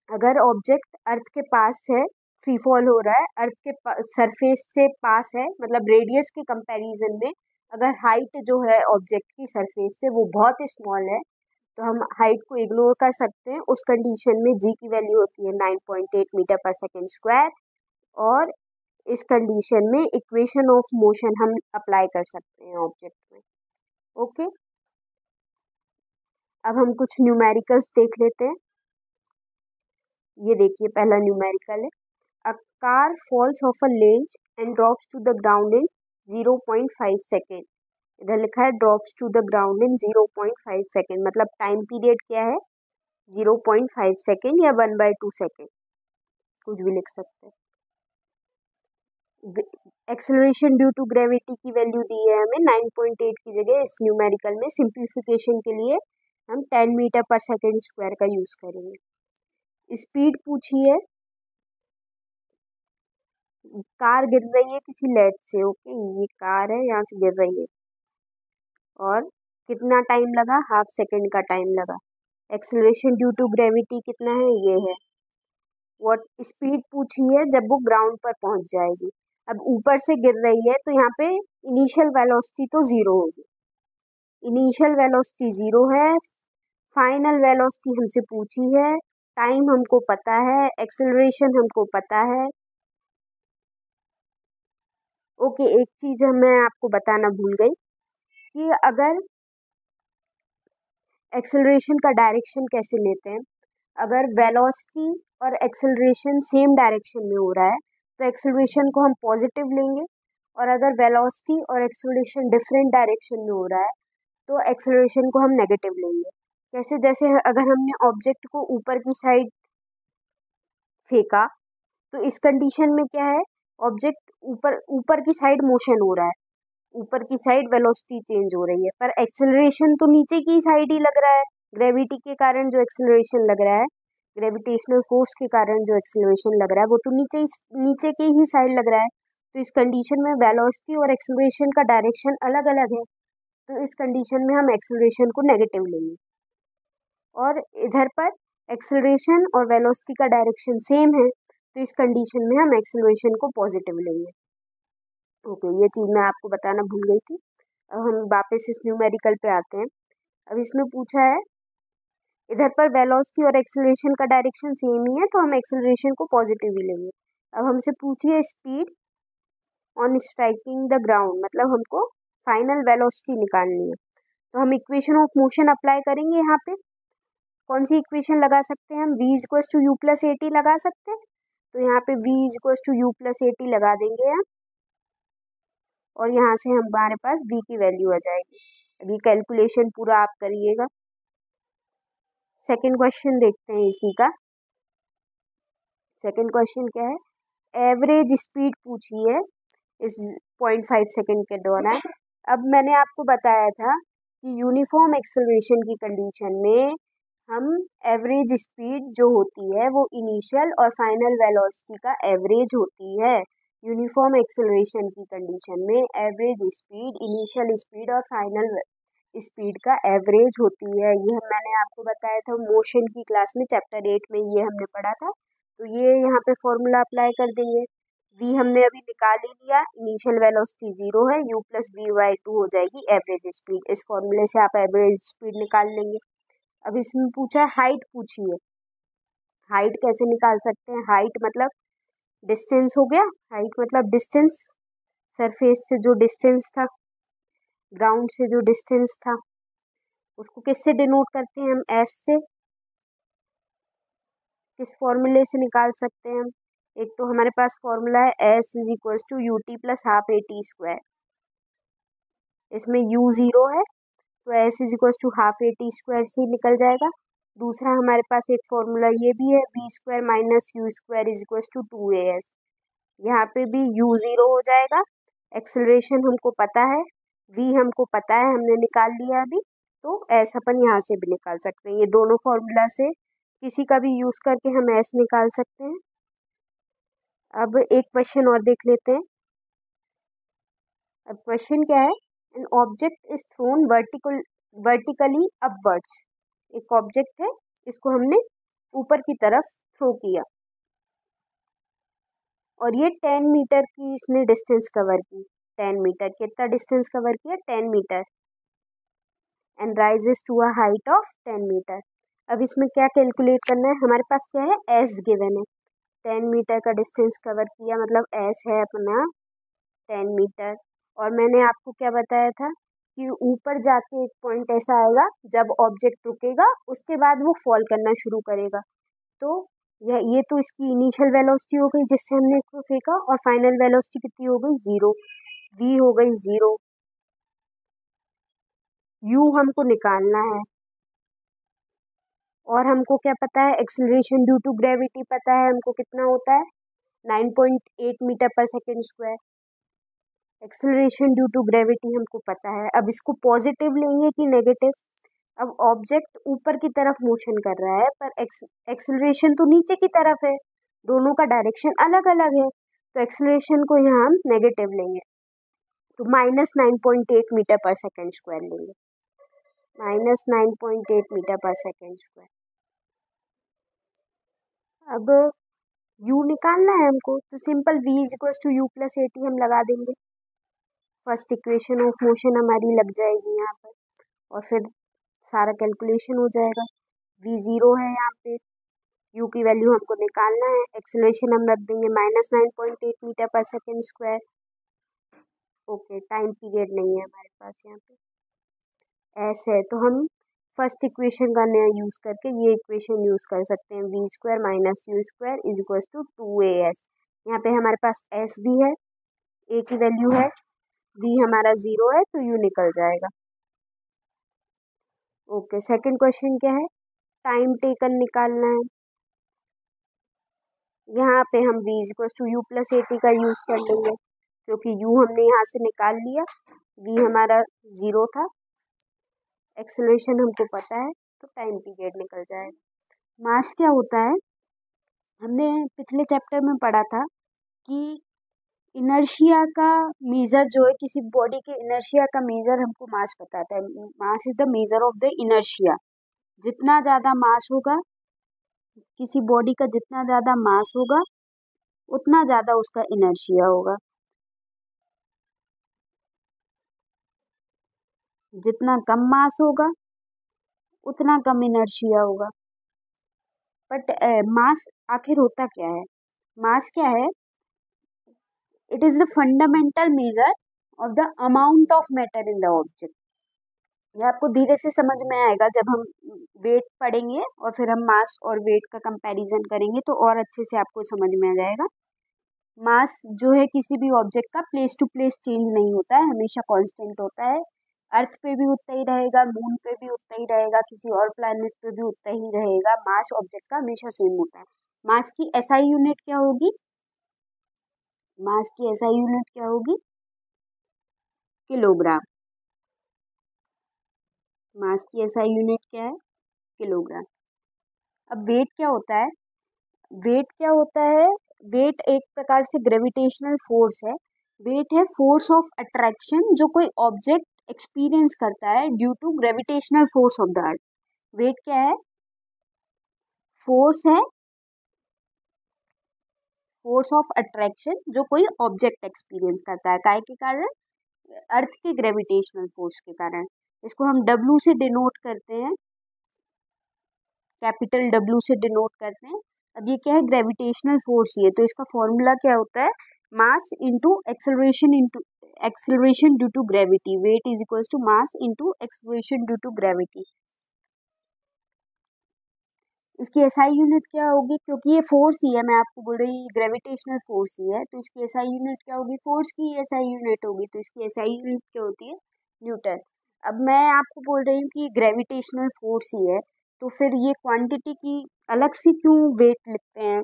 Speaker 1: अगर object अर्थ के पास है, free fall हो रहा है, अर्थ के surface से पास है, मतलब रेडियस के कंपैरिजन में अगर हाइट जो है ऑब्जेक्ट की सरफेस से वो बहुत स्मॉल है तो हम हाइट को इग्नोर कर सकते हैं। उस कंडीशन में जी की वैल्यू होती है 9.8 मीटर पर सेकेंड स्क्वायर, और इस कंडीशन में इक्वेशन ऑफ मोशन हम अप्लाई कर सकते हैं ऑब्जेक्ट में। ओके, अब हम कुछ न्यूमेरिकल्स देख लेते हैं। ये देखिए, पहला न्यूमेरिकल है, a car falls off a ledge and drops to the ground in 0.5 second. इधर लिखा है drops to the ground in 0.5 second, मतलब टाइम पीरियड क्या है 0.5 सेकेंड या 1/2 सेकेंड, कुछ भी लिख सकते हैं। एक्सेलरेशन ड्यू टू ग्रेविटी की वैल्यू दी है हमें 9.8 की जगह इस न्यूमेरिकल में। सिंप्लीफिकेशन के लिए हम 10 मीटर पर सेकेंड स्क्वायर का यूज़ करेंगे। स्पीड पूछी है, कार गिर रही है किसी लेज से, ओके, ये कार है, यहाँ से गिर रही है, और कितना टाइम लगा, हाफ सेकेंड का टाइम लगा। एक्सेलरेशन ड्यू टू ग्रेविटी कितना है, ये है। व्हाट स्पीड पूछी है जब वो ग्राउंड पर पहुंच जाएगी। अब ऊपर से गिर रही है तो यहाँ पे इनिशियल वेलोसिटी तो ज़ीरो होगी, इनिशियल वेलोसिटी ज़ीरो है। फाइनल वेलोसिटी हमसे पूछी है, टाइम हमको पता है, एक्सेलरेशन हमको पता है। ओके, एक चीज़ मैं आपको बताना भूल गई कि अगर एक्सेलरेशन का डायरेक्शन कैसे लेते हैं, अगर वेलोसिटी और एक्सेलरेशन सेम डायरेक्शन में हो रहा है तो एक्सेलरेशन को हम पॉजिटिव लेंगे, और अगर वेलोसिटी और एक्सेलरेशन डिफरेंट डायरेक्शन में हो रहा है तो एक्सेलरेशन को हम नेगेटिव लेंगे। कैसे, जैसे अगर हमने ऑब्जेक्ट को ऊपर की साइड फेंका तो इस कंडीशन में क्या है, ऑब्जेक्ट ऊपर ऊपर की साइड मोशन हो रहा है, ऊपर की साइड वेलोसिटी चेंज हो रही है, पर एक्सेलरेशन तो नीचे की साइड ही लग रहा है। ग्रेविटी के कारण जो एक्सेलरेशन लग रहा है, ग्रेविटेशनल फोर्स के कारण जो एक्सेलरेशन लग रहा है वो तो नीचे की ही साइड लग रहा है। तो इस कंडीशन में वेलोसिटी और एक्सेलरेशन का डायरेक्शन अलग अलग है, तो इस कंडीशन में हम एक्सेलरेशन को नेगेटिव लेंगे। और इधर पर एक्सेलरेशन और वेलोसिटी का डायरेक्शन सेम है, तो इस कंडीशन में हम एक्सेलरेशन को पॉजिटिव लेंगे। ओके, ये चीज़ मैं आपको बताना भूल गई थी। अब हम वापस इस न्यूमेरिकल पे आते हैं। अब इसमें पूछा है इधर पर वेलोसिटी और एक्सेलरेशन का डायरेक्शन सेम ही है तो हम एक्सेलरेशन को पॉजिटिव ही लेंगे। अब हमसे पूछिए speed on striking the ground, मतलब हमको फाइनल वेलोसिटी निकालनी है, तो हम इक्वेशन ऑफ मोशन अप्लाई करेंगे। यहाँ पे कौन सी इक्वेशन लगा सकते हैं हम, v equals to U plus A T लगा सकते हैं, तो यहाँ पे v equals to U plus A T लगा देंगे हम, और यहाँ से हमारे पास v की वैल्यू आ जाएगी। अभी कैलकुलेशन पूरा आप करिएगा। सेकंड क्वेश्चन देखते हैं इसी का। सेकंड क्वेश्चन क्या है, एवरेज स्पीड पूछी है इस 0.5 सेकंड के दौरान। अब मैंने आपको बताया था कि यूनिफॉर्म एक्सेलरेशन की कंडीशन में हम एवरेज स्पीड जो होती है वो इनिशियल और फाइनल वेलोसिटी का एवरेज होती है। यूनिफॉर्म एक्सेलरेशन की कंडीशन में एवरेज स्पीड इनिशियल स्पीड और फाइनल स्पीड का एवरेज होती है। ये मैंने आपको बताया था मोशन की क्लास में, चैप्टर 8 में ये हमने पढ़ा था। तो ये यहाँ पे फॉर्मूला अप्लाई कर देंगे। v हमने अभी निकाल ही लिया, इनिशियल वेलोसिटी 0 है, u प्लस वी बाई 2 हो जाएगी एवरेज स्पीड। इस फॉर्मूले से आप एवरेज स्पीड निकाल लेंगे। अब इसमें पूछा है हाइट पूछी है, हाइट कैसे निकाल सकते हैं, हाइट मतलब डिस्टेंस हो गया, हाइट मतलब डिस्टेंस, सरफेस से जो डिस्टेंस था, ग्राउंड से जो डिस्टेंस था, उसको किससे डिनोट करते हैं हम, एस से। किस फॉर्मूले से निकाल सकते हैं हम, एक तो हमारे पास फॉर्मूला है S is equal to U T plus half A T square, इसमें u 0 है तो S is equal to half A T square से निकल जाएगा। दूसरा हमारे पास एक फॉर्मूला ये भी है, V square minus U square is equal to 2as, यहाँ पे भी u 0 हो जाएगा। एक्सेलरेशन हमको पता है, v हमको पता है, हमने निकाल लिया अभी, तो एस अपन यहाँ से भी निकाल सकते हैं। ये दोनों फॉर्मूला से किसी का भी यूज़ करके हम एस निकाल सकते हैं। अब एक क्वेश्चन और देख लेते हैं। अब क्वेश्चन क्या है, an object is thrown vertically upwards, एक ऑब्जेक्ट है, इसको हमने ऊपर की तरफ थ्रो किया और ये 10 मीटर की इसने डिस्टेंस कवर की। 10 मीटर कितना डिस्टेंस कवर किया, 10 metre, and rises to a height of 10 metre. अब इसमें क्या कैलकुलेट करना है, हमारे पास क्या है, एस गिवन है, 10 मीटर का डिस्टेंस कवर किया मतलब एस है अपना 10 मीटर। और मैंने आपको क्या बताया था कि ऊपर जाके एक पॉइंट ऐसा आएगा जब ऑब्जेक्ट रुकेगा उसके बाद वो फॉल करना शुरू करेगा। तो ये तो इसकी इनिशियल वेलोसिटी हो गई जिससे हमने इसको फेंका, और फाइनल वेलोसिटी कितनी हो गई, 0, v हो गई 0, u हमको निकालना है, और हमको क्या पता है, एक्सेलरेशन ड्यू टू ग्रेविटी पता है हमको कितना होता है, 9.8 metre per second square. Acceleration due to gravity हमको पता है। अब इसको पॉजिटिव लेंगे कि नेगेटिव, अब ऑब्जेक्ट ऊपर की तरफ मोशन कर रहा है पर एक्सेलरेशन तो नीचे की तरफ है, दोनों का डायरेक्शन अलग अलग है, तो एक्सेलरेशन को यहाँ हम नेगेटिव लेंगे, तो -9.8 मीटर पर सेकेंड स्क्वायर लेंगे, -9.8 मीटर पर सेकेंड स्क्वायर। अब u निकालना है हमको, तो सिंपल v = u + at हम लगा देंगे, फर्स्ट इक्वेशन ऑफ मोशन हमारी लग जाएगी यहाँ पर, और फिर सारा कैलकुलेशन हो जाएगा। v 0 है यहाँ पे, u की वैल्यू हमको निकालना है, एक्सेलरेशन हम रख देंगे -9.8 metre per second square. Okay, time period नहीं है हमारे पास यहाँ पे, एस है, तो हम फर्स्ट इक्वेशन का नया यूज़ करके ये इक्वेशन यूज़ कर सकते हैं, v² - u² = 2as। यहाँ पे हमारे पास s भी है, a की वैल्यू है, v हमारा 0 है तो u निकल जाएगा। ओके, सेकंड क्वेश्चन क्या है, टाइम टेकन निकालना है। यहाँ पे हम v = u + at का यूज़ कर लेंगे, क्योंकि u हमने यहाँ से निकाल लिया, v हमारा 0 था, एक्सेलरेशन हमको पता है, तो टाइम पीरियड निकल जाएगा। मास क्या होता है, हमने पिछले चैप्टर में पढ़ा था कि इनर्शिया का मेजर जो है, किसी बॉडी के इनर्शिया का मेजर हमको मास बताता है। Mass is the measure of the inertia. जितना ज़्यादा मास होगा, किसी बॉडी का जितना ज़्यादा मास होगा उतना ज़्यादा उसका इनर्शिया होगा, जितना कम मास होगा उतना कम इनर्शिया होगा। बट मास आखिर होता क्या है, मास क्या है, it is the fundamental measure of the amount of matter in the object. ये आपको धीरे से समझ में आएगा जब हम वेट पढ़ेंगे और फिर हम मास और वेट का कंपैरिजन करेंगे, तो और अच्छे से आपको समझ में आ जाएगा। मास जो है किसी भी ऑब्जेक्ट का प्लेस टू प्लेस चेंज नहीं होता है, हमेशा कांस्टेंट होता है। अर्थ पे भी उतना ही रहेगा, मून पे भी उतना ही रहेगा, किसी और प्लैनेट पे भी उतना ही रहेगा। मास ऑब्जेक्ट का हमेशा सेम होता है। मास की एसआई यूनिट क्या होगी, मास की एसआई यूनिट क्या होगी, किलोग्राम। मास की एसआई यूनिट क्या है, किलोग्राम। अब वेट क्या होता है, वेट क्या होता है, वेट एक प्रकार से ग्रेविटेशनल फोर्स है। वेट है फोर्स ऑफ अट्रैक्शन जो कोई ऑब्जेक्ट एक्सपीरियंस करता है due to gravitational force of the earth. Weight क्या है, फोर्स है, फोर्स ऑफ अट्रैक्शन जो कोई ऑब्जेक्ट एक्सपीरियंस करता है, काय के कारण, अर्थ के ग्रेविटेशनल फोर्स के कारण। इसको हम W से डिनोट करते हैं, कैपिटल W से डिनोट करते हैं। अब ये क्या है, ग्रेविटेशनल फोर्स ही है, तो इसका फॉर्मूला क्या होता है, mass into acceleration due to gravity. Weight is equals to mass into acceleration due to gravity. इसकी एसआई यूनिट क्या होगी, क्योंकि ये फोर्स ही है, मैं आपको बोल रही हूँ ग्रेविटेशनल फोर्स ही है, तो इसकी एसआई यूनिट क्या होगी, फोर्स की एसआई यूनिट होगी, तो इसकी एसआई यूनिट क्या होती है, न्यूटन। अब मैं आपको बोल रही हूँ कि ग्रेविटेशनल फोर्स ही है, तो फिर ये क्वांटिटी की अलग से क्यों वेट लिखते हैं।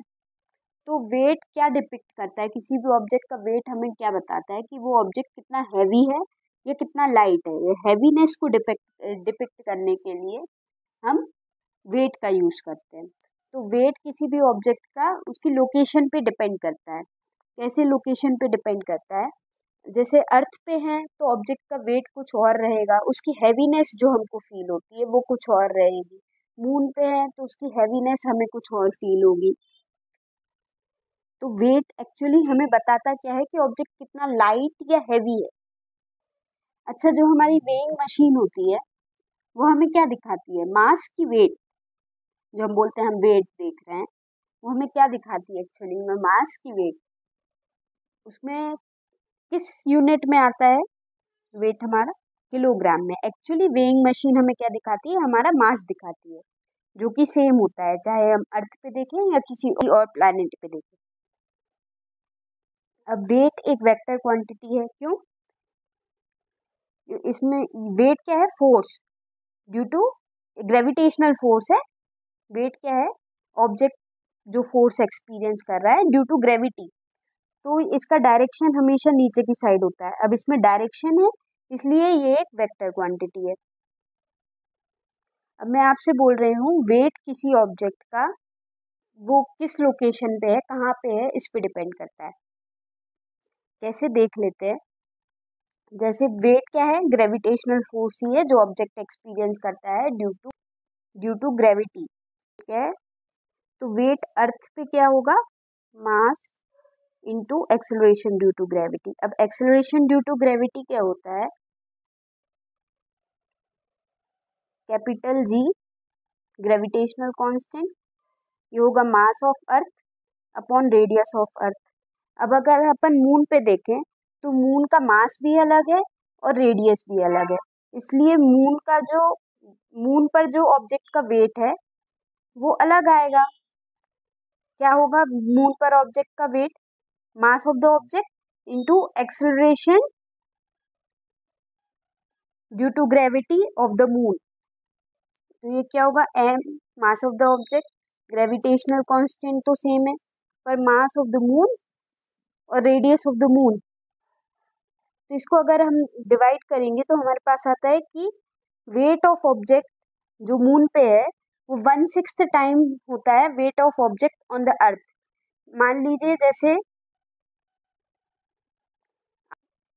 Speaker 1: तो वेट क्या डिपिक्ट करता है, किसी भी ऑब्जेक्ट का वेट हमें क्या बताता है कि वो ऑब्जेक्ट कितना हैवी है या कितना लाइट है। ये हैवीनेस को डिपिक्ट करने के लिए हम वेट का यूज़ करते हैं। तो वेट किसी भी ऑब्जेक्ट का उसकी लोकेशन पे डिपेंड करता है। कैसे लोकेशन पे डिपेंड करता है, जैसे अर्थ पे है तो ऑब्जेक्ट का वेट कुछ और रहेगा, उसकी हैवीनेस जो हमको फील होती है वो कुछ और रहेगी। मून पे है तो उसकी हैवीनेस हमें कुछ और फील होगी। तो वेट एक्चुअली हमें बताता क्या है कि ऑब्जेक्ट कितना लाइट या हैवी है। अच्छा, जो हमारी वेइंग मशीन होती है वो हमें क्या दिखाती है, मास की वेट, जो हम बोलते हैं हम वेट देख रहे हैं, वो हमें क्या दिखाती है एक्चुअली में, मास की वेट। उसमें किस यूनिट में आता है वेट हमारा, किलोग्राम में। एक्चुअली वेइंग मशीन हमें क्या दिखाती है, हमारा मास दिखाती है, जो कि सेम होता है चाहे हम अर्थ पे देखें या किसी और प्लैनेट पे देखें। अब वेट एक वेक्टर क्वांटिटी है, क्यों, इसमें वेट क्या है, force due to gravitational force है। वेट क्या है, ऑब्जेक्ट जो फोर्स एक्सपीरियंस कर रहा है ड्यू टू ग्रेविटी, तो इसका डायरेक्शन हमेशा नीचे की साइड होता है। अब इसमें डायरेक्शन है इसलिए ये एक वेक्टर क्वांटिटी है। अब मैं आपसे बोल रही हूँ वेट किसी ऑब्जेक्ट का वो किस लोकेशन पे है, कहाँ पे है, इस पे डिपेंड करता है। कैसे देख लेते हैं। जैसे वेट क्या है, ग्रेविटेशनल फोर्स ही है जो ऑब्जेक्ट एक्सपीरियंस करता है ड्यू टू ग्रेविटी। क्या है, तो वेट अर्थ पे क्या होगा, mass into acceleration due to gravity. अब एक्सेलरेशन ड्यू टू ग्रेविटी क्या होता है, कैपिटल जी ग्रेविटेशनल कांस्टेंट, ये होगा mass of earth upon radius of earth. अब अगर अपन मून पे देखें तो मून का मास भी अलग है और रेडियस भी अलग है, इसलिए मून पर जो ऑब्जेक्ट का वेट है वो अलग आएगा। क्या होगा मून पर ऑब्जेक्ट का weight, mass of the object into acceleration due to gravity of the moon. तो ये क्या होगा, M mass of the object, gravitational constant तो सेम है, पर मास ऑफ द मून और रेडियस ऑफ द मून, तो इसको अगर हम डिवाइड करेंगे तो हमारे पास आता है कि वेट ऑफ ऑब्जेक्ट जो मून पे है वो 1/6 टाइम होता है weight of object on the अर्थ। मान लीजिए जैसे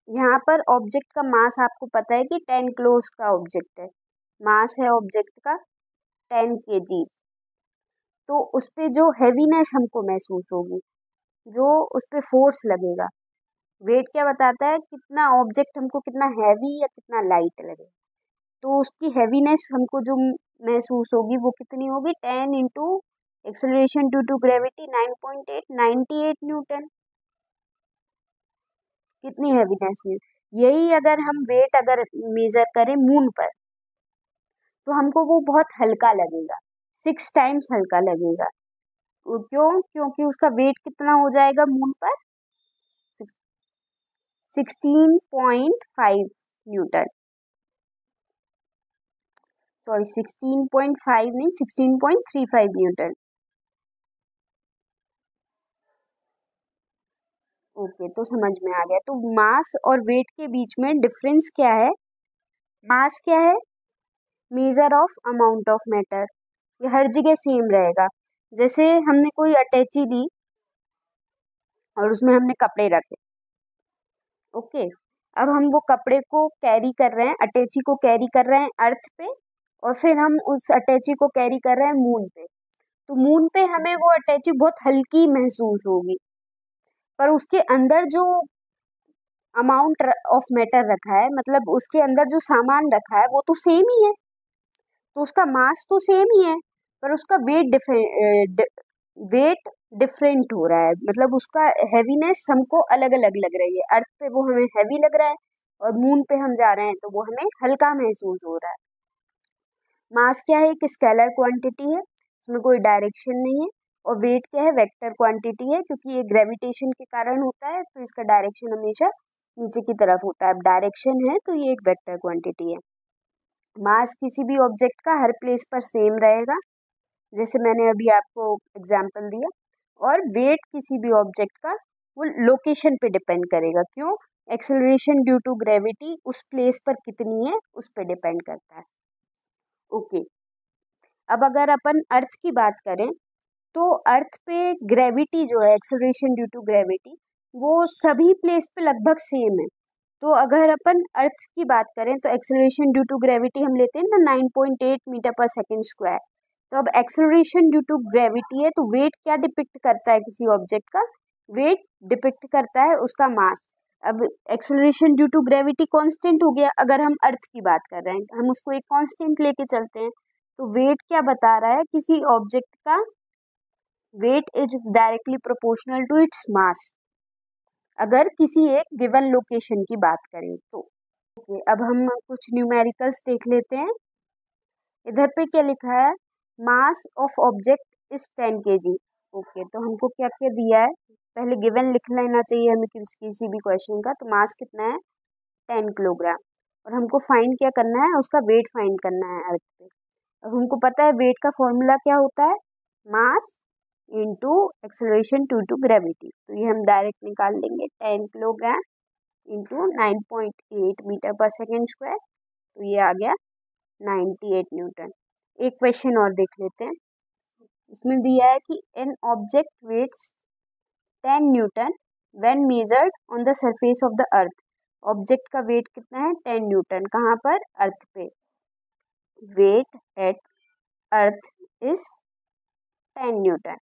Speaker 1: यहाँ पर ऑब्जेक्ट का मास आपको पता है कि 10 किलोस का ऑब्जेक्ट है, मास है ऑब्जेक्ट का 10 kgs, तो उस पे जो हैवीनेस हमको महसूस होगी, जो उस पे फोर्स लगेगा, वेट क्या बताता है कितना ऑब्जेक्ट हमको कितना हैवी या कितना लाइट लगेगा, तो उसकी हैवीनेस हमको जो महसूस होगी वो कितनी होगी, 10 into acceleration due to gravity 9.8 98 newton. कितनी हैवीनेस है, यही अगर हम वेट अगर मेजर करें मून पर तो हमको वो बहुत हल्का लगेगा, 6 टाइम्स हल्का लगेगा। क्यों, क्योंकि उसका वेट कितना हो जाएगा मून पर, 16.5 न्यूटन, सॉरी 16.5 नहीं 16.35 न्यूटन। ओके, तो समझ में आ गया। तो मास और वेट के बीच में डिफरेंस क्या है, मास क्या है, measure of amount of matter, ये हर जगह सेम रहेगा। जैसे हमने कोई अटैची ली और उसमें हमने कपड़े रखे, ओके, अब हम वो कपड़े को कैरी कर रहे हैं, अटैची को कैरी कर रहे हैं अर्थ पे, और फिर हम उस अटैची को कैरी कर रहे हैं मून पे, तो मून पे हमें वो अटैची बहुत हल्की महसूस होगी, पर उसके अंदर जो अमाउंट ऑफ मैटर रखा है, मतलब उसके अंदर जो सामान रखा है वो तो सेम ही है, तो उसका मास तो सेम ही है, पर उसका वेट डिफरेंट हो रहा है, मतलब उसका हैवीनेस हमको अलग अलग लग रही है, अर्थ पे वो हमें हैवी लग रहा है और मून पे हम जा रहे हैं तो वो हमें हल्का महसूस हो रहा है। मास क्या है, एक स्केलर क्वांटिटी है, इसमें कोई डायरेक्शन नहीं है, और वेट क्या है, वेक्टर क्वांटिटी है, क्योंकि ये ग्रेविटेशन के कारण होता है तो इसका डायरेक्शन हमेशा नीचे की तरफ होता है, अब डायरेक्शन है तो ये एक वेक्टर क्वांटिटी है। मास किसी भी ऑब्जेक्ट का हर प्लेस पर सेम रहेगा, जैसे मैंने अभी आपको एग्जाम्पल दिया, और वेट किसी भी ऑब्जेक्ट का वो लोकेशन पे डिपेंड करेगा, क्यों, एक्सेलरेशन ड्यू टू ग्रेविटी उस प्लेस पर कितनी है उस पर डिपेंड करता है। ओके, अब अगर अपन अर्थ की बात करें तो अर्थ पे ग्रेविटी जो है, एक्सेलरेशन ड्यू टू ग्रेविटी, वो सभी प्लेस पे लगभग सेम है। तो अगर अपन अर्थ की बात करें तो एक्सेलरेशन ड्यू टू ग्रेविटी हम लेते हैं ना 9.8 मीटर पर सेकेंड स्क्वायर, तो अब एक्सेलरेशन ड्यू टू ग्रेविटी है तो वेट क्या डिपिक्ट करता है किसी ऑब्जेक्ट का, वेट डिपिक्ट करता है उसका मास। अब acceleration due to gravity constant हो गया, अगर हम अर्थ की बात कर रहे हैं हम उसको एक कांस्टेंट लेके चलते हैं, तो वेट क्या बता रहा है, किसी ऑब्जेक्ट का weight is directly proportional to its mass, अगर किसी एक गिवन लोकेशन की बात करें तो। ओके, अब हम कुछ न्यूमेरिकल्स देख लेते हैं। इधर पे क्या लिखा है, मास of object is 10 kg। Okay, तो हमको क्या क्या दिया है, पहले गिवन लिख लेना चाहिए हमें किसी भी क्वेश्चन का, तो मास कितना है 10 किलोग्राम, और हमको फाइंड क्या करना है, उसका वेट फाइंड करना है अर्थ पे। अब हमको पता है वेट का फॉर्मूला क्या होता है, mass into acceleration due to gravity, तो ये हम डायरेक्ट निकाल लेंगे, 10 kilogram into 9.8 metre per second square, तो ये आ गया 98 न्यूटन।
Speaker 2: एक क्वेश्चन और देख लेते हैं। इसमें दिया है कि an object weights 10 newton when measured on the surface of the earth. Object का वेट कितना है? 10 न्यूटन। कहाँ पर? अर्थ पे। Weight at earth is 10 newton.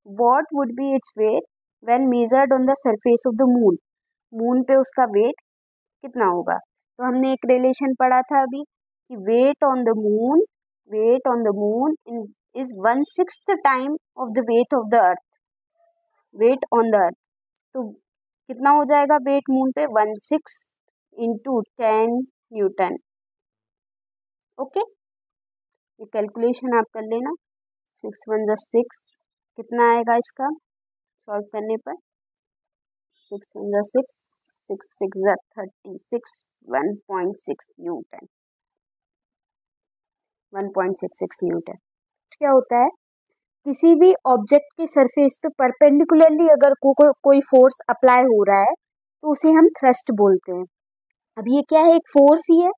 Speaker 2: What would be its weight when measured on the surface of the moon? Moon पे उसका wait कितना होगा? तो हमने एक रिलेशन पढ़ा था अभी कि weight on the moon is 1/6 time of the weight of the earth. Weight on the earth तो कितना हो जाएगा वेट मून पे? 1/6 इंटू 10 न्यूटन। ओके, ये कैलकुलेशन आप कर लेना। 6 1 जा 6, कितना आएगा इसका सॉल्व करने पर? 6 1 जा 6, 6 6 जा 36, 1.6 न्यूटन। 1.66 न्यूटन।
Speaker 1: क्या होता है, किसी भी ऑब्जेक्ट के सरफेस पे परपेंडिकुलरली अगर कोई फोर्स अप्लाई हो रहा है तो उसे हम थ्रस्ट बोलते हैं। अब ये क्या है? एक फोर्स ही है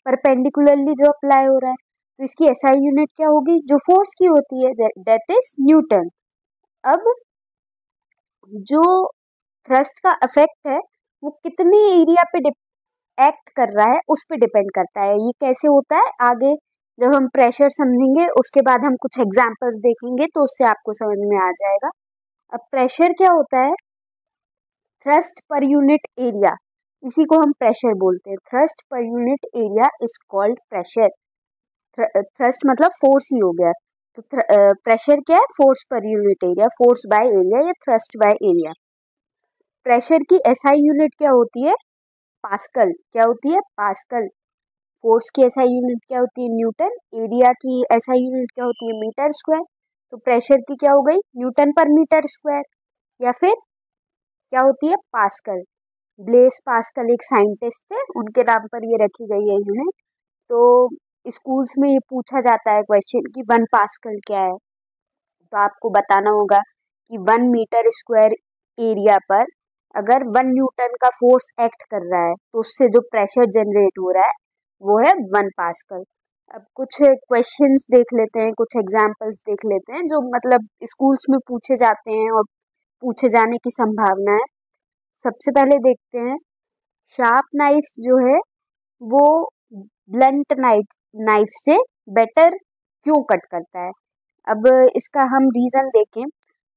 Speaker 1: परपेंडिकुलरली जो अप्लाई हो रहा है, तो इसकी एसआई यूनिट क्या होगी? जो फोर्स की होती है, दैट इज न्यूटन। अब जो थ्रस्ट का इफेक्ट है वो कितने एरिया पे एक्ट कर रहा है उस पे डिपेंड करता है। ये कैसे होता है आगे जब हम प्रेशर समझेंगे उसके बाद हम कुछ एग्जांपल्स देखेंगे तो उससे आपको समझ में आ जाएगा। अब प्रेशर क्या होता है? थ्रस्ट पर यूनिट एरिया, इसी को हम प्रेशर बोलते हैं। Thrust per unit area is called pressure. Thrust मतलब फोर्स ही हो गया, तो प्रेशर क्या है? Force per unit area, force by area या थ्रस्ट बाय एरिया। प्रेशर की एसआई यूनिट क्या होती है? पास्कल। क्या होती है? पास्कल। फोर्स की एसआई यूनिट क्या होती है? न्यूटन। एरिया की एसआई यूनिट क्या होती है? Metre square. तो प्रेशर की क्या हो गई? न्यूटन पर मीटर स्क्वायर, या फिर क्या होती है? पास्कल। ब्लेस पास्कल एक साइंटिस्ट थे, उनके नाम पर ये रखी गई है यूनिट। तो स्कूल्स में ये पूछा जाता है क्वेश्चन कि 1 पास्कल क्या है, तो आपको बताना होगा कि 1 मीटर स्क्वायर एरिया पर अगर 1 न्यूटन का फोर्स एक्ट कर रहा है तो उससे जो प्रेशर जनरेट हो रहा है वो है 1 पास्कल। अब कुछ क्वेश्चंस देख लेते हैं, कुछ एग्जांपल्स देख लेते हैं जो मतलब स्कूल्स में पूछे जाते हैं और पूछे जाने की संभावना है। सबसे पहले देखते हैं, शार्प नाइफ जो है वो ब्लंट नाइफ से बेटर क्यों कट करता है? अब इसका हम रीजन देखें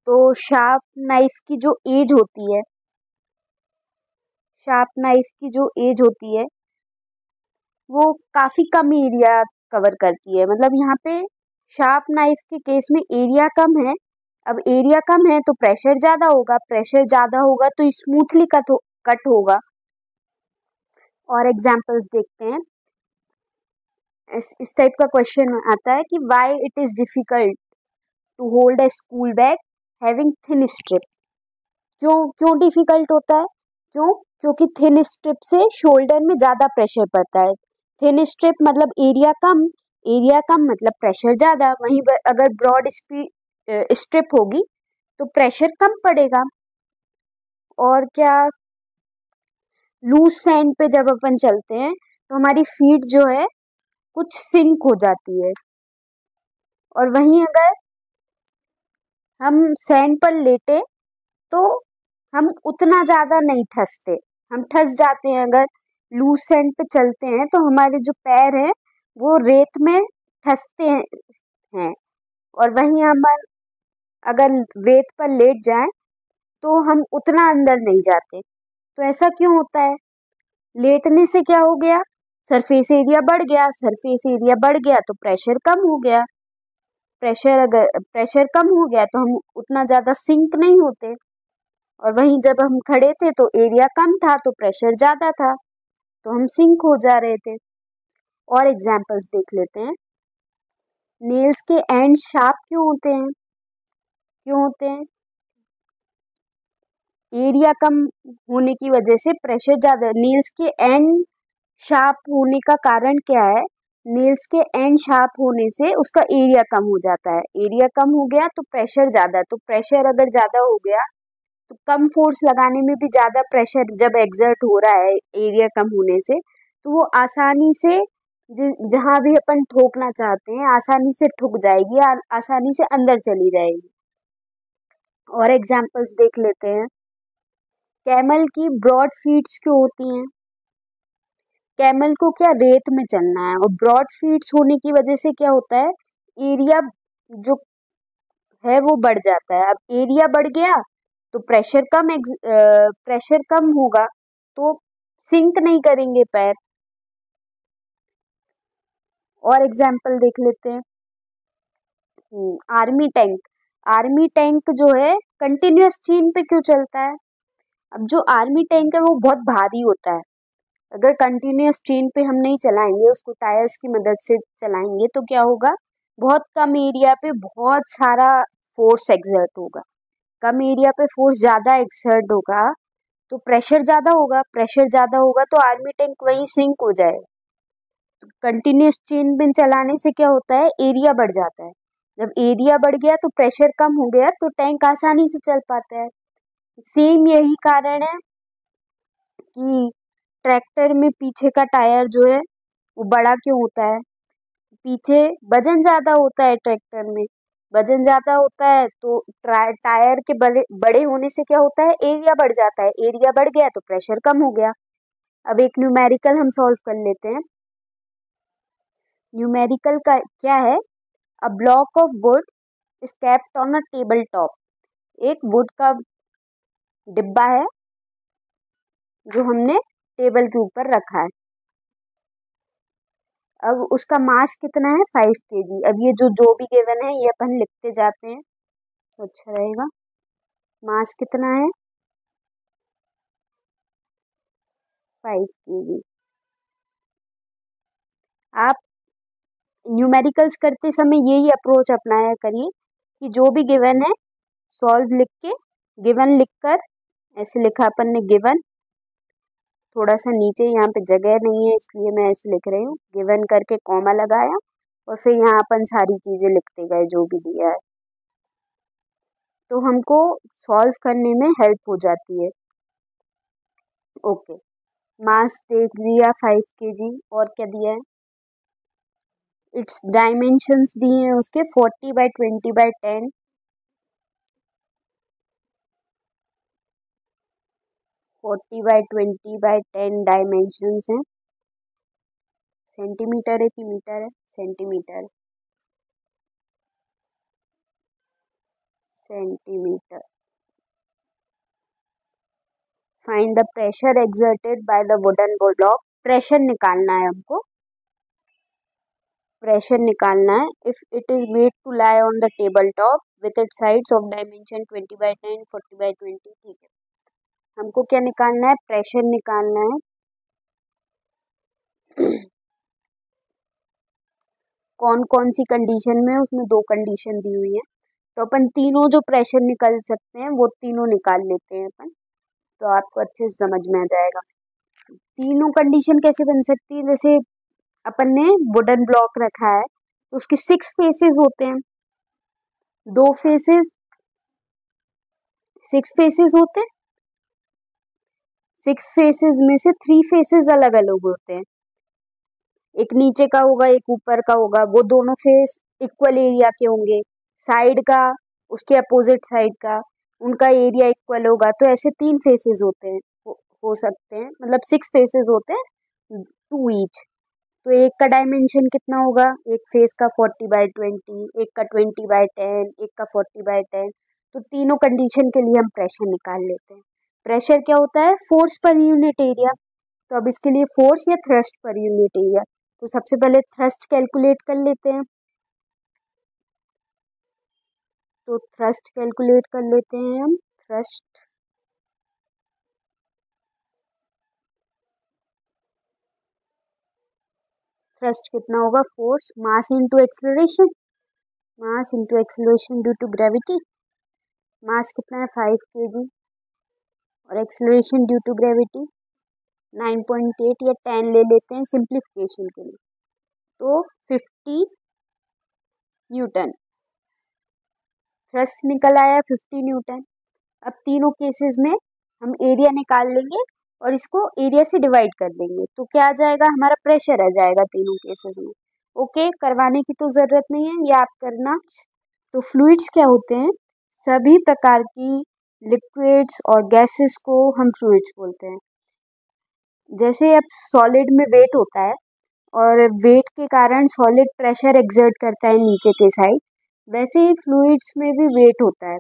Speaker 1: तो शार्प नाइफ की जो एज होती है, शार्प नाइफ की जो एज होती है वो काफी कम एरिया कवर करती है। मतलब यहाँ पे शार्प नाइफ के केस में एरिया कम है। अब एरिया कम है तो प्रेशर ज्यादा होगा, प्रेशर ज्यादा होगा तो स्मूथली कट होगा। और एग्जांपल्स देखते हैं। इस टाइप का क्वेश्चन आता है कि why it is difficult to hold a school bag having thin strip. क्यों क्यों डिफिकल्ट होता है? क्योंकि थिन स्ट्रिप से शोल्डर में ज्यादा प्रेशर पड़ता है। थिन स्ट्रिप मतलब एरिया कम मतलब प्रेशर ज्यादा। वहीं अगर ब्रॉड स्ट्रिप होगी तो प्रेशर कम पड़ेगा। और क्या, लूज सैंड पे जब अपन चलते हैं तो हमारी फीट जो है कुछ सिंक हो जाती है, और वहीं अगर हम सैंड पर लेटे तो हम उतना ज्यादा नहीं ठसते, हम ठस जाते हैं। अगर लूज सैंड पे चलते हैं तो हमारे जो पैर हैं वो रेत में ठसते हैं, और वहीं हम अगर रेत पर लेट जाएं तो हम उतना अंदर नहीं जाते। तो ऐसा क्यों होता है? लेटने से क्या हो गया? सरफेस एरिया बढ़ गया, सरफेस एरिया बढ़ गया तो प्रेशर कम हो गया। अगर प्रेशर कम हो गया तो हम उतना ज्यादा सिंक नहीं होते, और वहीं जब हम खड़े थे तो एरिया कम था तो प्रेशर ज्यादा था तो हम सिंक हो जा रहे थे। और एग्जांपल्स देख लेते हैं। नेल्स के एंड शार्प क्यों होते हैं? एरिया कम होने की वजह से प्रेशर ज्यादा। नेल्स के एंड शार्प होने का कारण क्या है? नेल्स के एंड शार्प होने से उसका एरिया कम हो जाता है। एरिया कम हो गया तो प्रेशर ज्यादा, तो प्रेशर अगर ज्यादा हो गया तो कम फोर्स लगाने में भी ज्यादा प्रेशर जब एग्जर्ट हो रहा है एरिया कम होने से, तो वो आसानी से
Speaker 2: जहाँ भी अपन ठोकना चाहते हैं आसानी से ठुक जाएगी, आसानी से अंदर चली जाएगी। और एग्जाम्पल्स देख लेते हैं। कैमल की ब्रॉड फीट्स क्यों होती हैं? कैमल को क्या रेत में चलना है, और ब्रॉड फीट्स होने की वजह से क्या होता है, एरिया जो है वो बढ़ जाता है। अब एरिया बढ़ गया तो प्रेशर कम होगा, तो सिंक नहीं करेंगे पैर। और एग्जाम्पल देख लेते हैं। Army tank. आर्मी टैंक जो है कंटिन्यूअस चेन पे क्यों चलता है? अब जो आर्मी टैंक है वो बहुत भारी होता है, अगर कंटिन्यूअस चेन पे हम नहीं चलाएंगे, उसको टायर्स की मदद से चलाएंगे, तो क्या होगा, बहुत कम एरिया पे बहुत सारा फोर्स एक्सर्ट होगा। कम एरिया पे फोर्स ज़्यादा एक्सर्ट होगा तो प्रेशर ज़्यादा होगा, प्रेशर ज़्यादा होगा तो आर्मी टैंक वहीं सिंक हो जाए। तो कंटिन्यूअस चेन पे चलाने से क्या होता है, एरिया बढ़ जाता है। जब एरिया बढ़ गया तो प्रेशर कम हो गया तो टैंक आसानी से चल पाता है। सेम यही कारण है कि ट्रैक्टर में पीछे का टायर जो है वो बड़ा क्यों होता है? पीछे वजन ज्यादा होता है, ट्रैक्टर में वजन ज्यादा होता है तो टायर के बड़े बड़े होने से क्या होता है, एरिया बढ़ जाता है। एरिया बढ़ गया तो प्रेशर कम हो गया। अब एक न्यूमेरिकल हम सॉल्व कर लेते हैं। न्यूमेरिकल का क्या है, a block of would is kept on a table top. एक वुड का डिब्बा है जो हमने टेबल के ऊपर रखा है। अब उसका मास कितना है, 5 kg। अब ये जो भी गिवन है ये अपन लिखते जाते हैं तो अच्छा रहेगा। मास कितना है, 5 kg। आप न्यूमेरिकल्स करते समय यही अप्रोच अपनाया करिए कि जो भी गिवन है सॉल्व लिख के, गिवन लिखकर, ऐसे लिखा अपन ने गिवन, थोड़ा सा नीचे यहाँ पे जगह नहीं है इसलिए मैं ऐसे लिख रही हूँ, गिवन करके कॉमा लगाया और फिर यहाँ अपन सारी चीजें लिखते गए जो भी दिया है, तो हमको सॉल्व करने में हेल्प हो जाती है। ओके, मास देख लिया 5 kg, और क्या दिया है, इट्स डायमेंशंस दिए हैं उसके 40/20/10, 40/20/10 डायमेंशंस हैं। सेंटीमीटर है कि मीटर है, centimetre, centimetre. Find the pressure exerted by the wooden block. Pressure निकालना है हमको, प्रेशर निकालना है। If it is made to lie on the table top with it sides of dimension 20/10, 40/20, ठीक है। हमको क्या निकालना है, प्रेशर निकालना है। कौन कौन सी कंडीशन में, उसमें 2 कंडीशन दी हुई है, तो अपन तीनों जो प्रेशर निकाल सकते हैं वो तीनों निकाल लेते हैं अपन, तो आपको अच्छे से समझ में आ जाएगा। तीनों कंडीशन कैसे बन सकती है, जैसे अपन ने वुडन ब्लॉक रखा है तो उसके 6 फेसेस होते हैं, 2 फेसेस, 6 फेसेस होते हैं, 6 फेसेस में से 3 फेसेस अलग अलग होते हैं, एक नीचे का होगा एक ऊपर का होगा, वो दोनों फेस इक्वल एरिया के होंगे, साइड का उसके अपोजिट साइड का उनका एरिया इक्वल होगा, तो ऐसे 3 फेसेस होते हैं, हो सकते हैं, मतलब 6 फेसेस होते हैं, 2 ईच। तो एक का डायमेंशन कितना होगा, एक फेस का 40/20, एक का 20/10, एक का 40/10। तो तीनों कंडीशन के लिए हम प्रेशर निकाल लेते हैं। प्रेशर क्या होता है, फोर्स पर यूनिट एरिया। तो अब इसके लिए फोर्स या थ्रस्ट पर यूनिट एरिया, तो सबसे पहले थ्रस्ट कैलकुलेट कर लेते हैं। तो थ्रस्ट कैलकुलेट कर लेते हैं हम, थ्रस्ट, थ्रस्ट कितना होगा, force mass into acceleration, mass into acceleration due to gravity. Mass कितना है, 5 kg, और एक्सेलरेशन ड्यू टू ग्रेविटी 9.8 या 10 ले लेते हैं सिंप्लीफिकेशन के लिए, तो 50 न्यूटन। थ्रस्ट निकल आया 50 न्यूटन। अब तीनों केसेस में हम एरिया निकाल लेंगे और इसको एरिया से डिवाइड कर देंगे तो क्या आ जाएगा, हमारा प्रेशर आ जाएगा तीनों केसेस में। ओके, करवाने की तो ज़रूरत नहीं है, ये आप करना। तो फ्लूइड्स क्या होते हैं, सभी प्रकार की लिक्विड्स और गैसेस को हम फ्लूइड्स बोलते हैं। जैसे अब सॉलिड में वेट होता है और वेट के कारण सॉलिड प्रेशर एक्सर्ट करता है नीचे के साइड, वैसे ही फ्लूइड्स में भी वेट होता है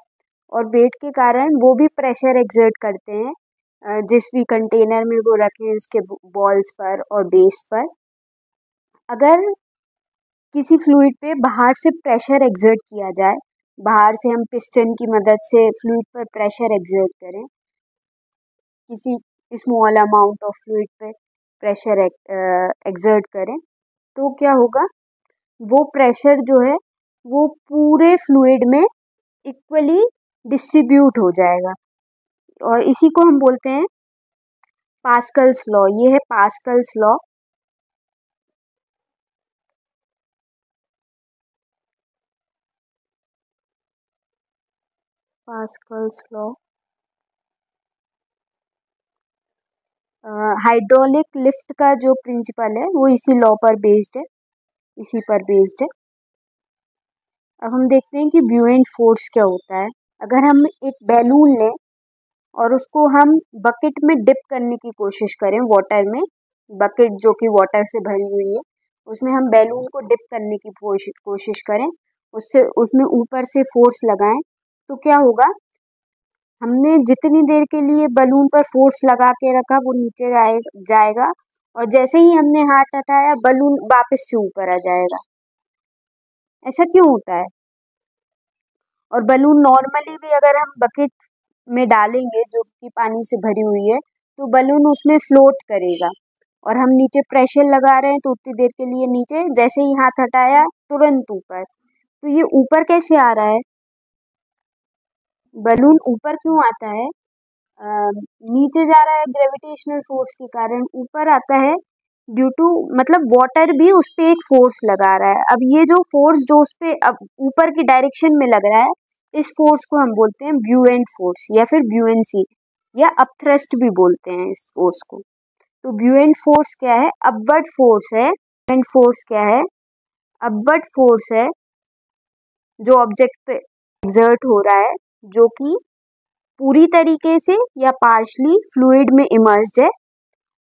Speaker 2: और वेट के कारण वो भी प्रेशर एक्सर्ट करते हैं जिस भी कंटेनर में वो रखे हैं उसके वॉल्स पर और बेस पर। अगर किसी फ्लूइड पे बाहर से प्रेशर एक्सर्ट किया जाए, बाहर से हम पिस्टन की मदद से फ्लूइड पर प्रेशर एक्सर्ट करें, किसी स्मॉल अमाउंट ऑफ फ्लूइड पे प्रेशर एक्सर्ट करें, तो क्या होगा, वो प्रेशर जो है वो पूरे फ्लूइड में इक्वली डिस्ट्रीब्यूट हो जाएगा और इसी को हम बोलते हैं पास्कल्स लॉ। ये है Pascal's law. Pascal's law hydraulic lift का जो प्रिंसिपल है वो इसी लॉ पर बेस्ड है, इसी पर बेस्ड है। अब हम देखते हैं कि ब्यूएंट फोर्स क्या होता है। अगर हम एक बैलून लें और उसको हम बकेट में डिप करने की कोशिश करें, वाटर में, बकेट जो कि वाटर से भरी हुई है उसमें हम बैलून को डिप करने की कोशिश करें, उससे उसमें ऊपर से फोर्स लगाएं, तो क्या होगा, हमने जितनी देर के लिए बलून पर फोर्स लगा के रखा वो नीचे जाएगा और जैसे ही हमने हाथ हटाया बलून वापस से ऊपर आ जाएगा। ऐसा क्यों होता है? और बलून नॉर्मली भी अगर हम बकेट में डालेंगे जो कि पानी से भरी हुई है तो बलून उसमें फ्लोट करेगा और हम नीचे प्रेशर लगा रहे हैं तो उतनी देर के लिए नीचे, जैसे ही हाथ हटाया तुरंत ऊपर। तो ये ऊपर कैसे आ रहा है? बलून ऊपर क्यों आता है? नीचे जा रहा है ग्रेविटेशनल फोर्स के कारण, ऊपर आता है ड्यू टू, मतलब वाटर भी उस पे एक फोर्स लगा रहा है। अब ये जो फोर्स जो उस पे अब ऊपर की डायरेक्शन में लग रहा है, इस फोर्स को हम बोलते हैं ब्यूएंट फोर्स या फिर ब्यूएंसी या अपथ्रस्ट भी बोलते हैं इस फोर्स को। तो ब्यूएंट फोर्स क्या है? अपवर्ड फोर्स है। ब्यूएंट फोर्स क्या है? अपवर्ड फोर्स है जो ऑब्जेक्ट पे एक्सर्ट हो रहा है, जो कि पूरी तरीके से या पार्शली फ्लूइड में इमर्स्ड है।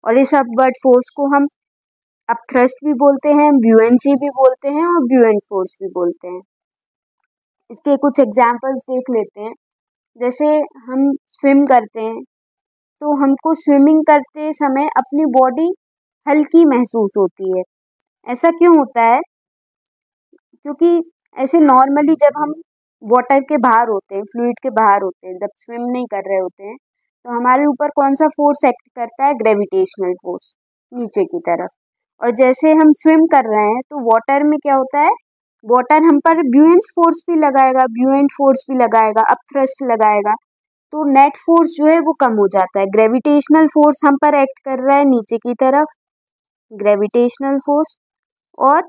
Speaker 2: और इस अपवर्ड फोर्स को हम अपथ्रस्ट भी बोलते हैं, ब्यूएंसी भी बोलते हैं और ब्यूएंट फोर्स भी बोलते हैं। इसके कुछ एग्जांपल्स देख लेते हैं। जैसे हम स्विम करते हैं तो हमको स्विमिंग करते समय अपनी बॉडी हल्की महसूस होती है। ऐसा क्यों होता है? क्योंकि ऐसे नॉर्मली जब हम वाटर के बाहर होते हैं, फ्लूइड के बाहर होते हैं, जब स्विम नहीं कर रहे होते हैं तो हमारे ऊपर कौन सा फोर्स एक्ट करता है? ग्रेविटेशनल फोर्स, नीचे की तरफ। और जैसे हम स्विम कर रहे हैं तो वाटर में क्या होता है, वाटर हम पर ब्यूएंट फोर्स भी लगाएगा, ब्यूएंट फोर्स भी लगाएगा, अपथ्रस्ट लगाएगा, तो नेट फोर्स जो है वो कम हो जाता है। ग्रेविटेशनल फोर्स हम पर एक्ट कर रहा है नीचे की तरफ, ग्रेविटेशनल फोर्स, और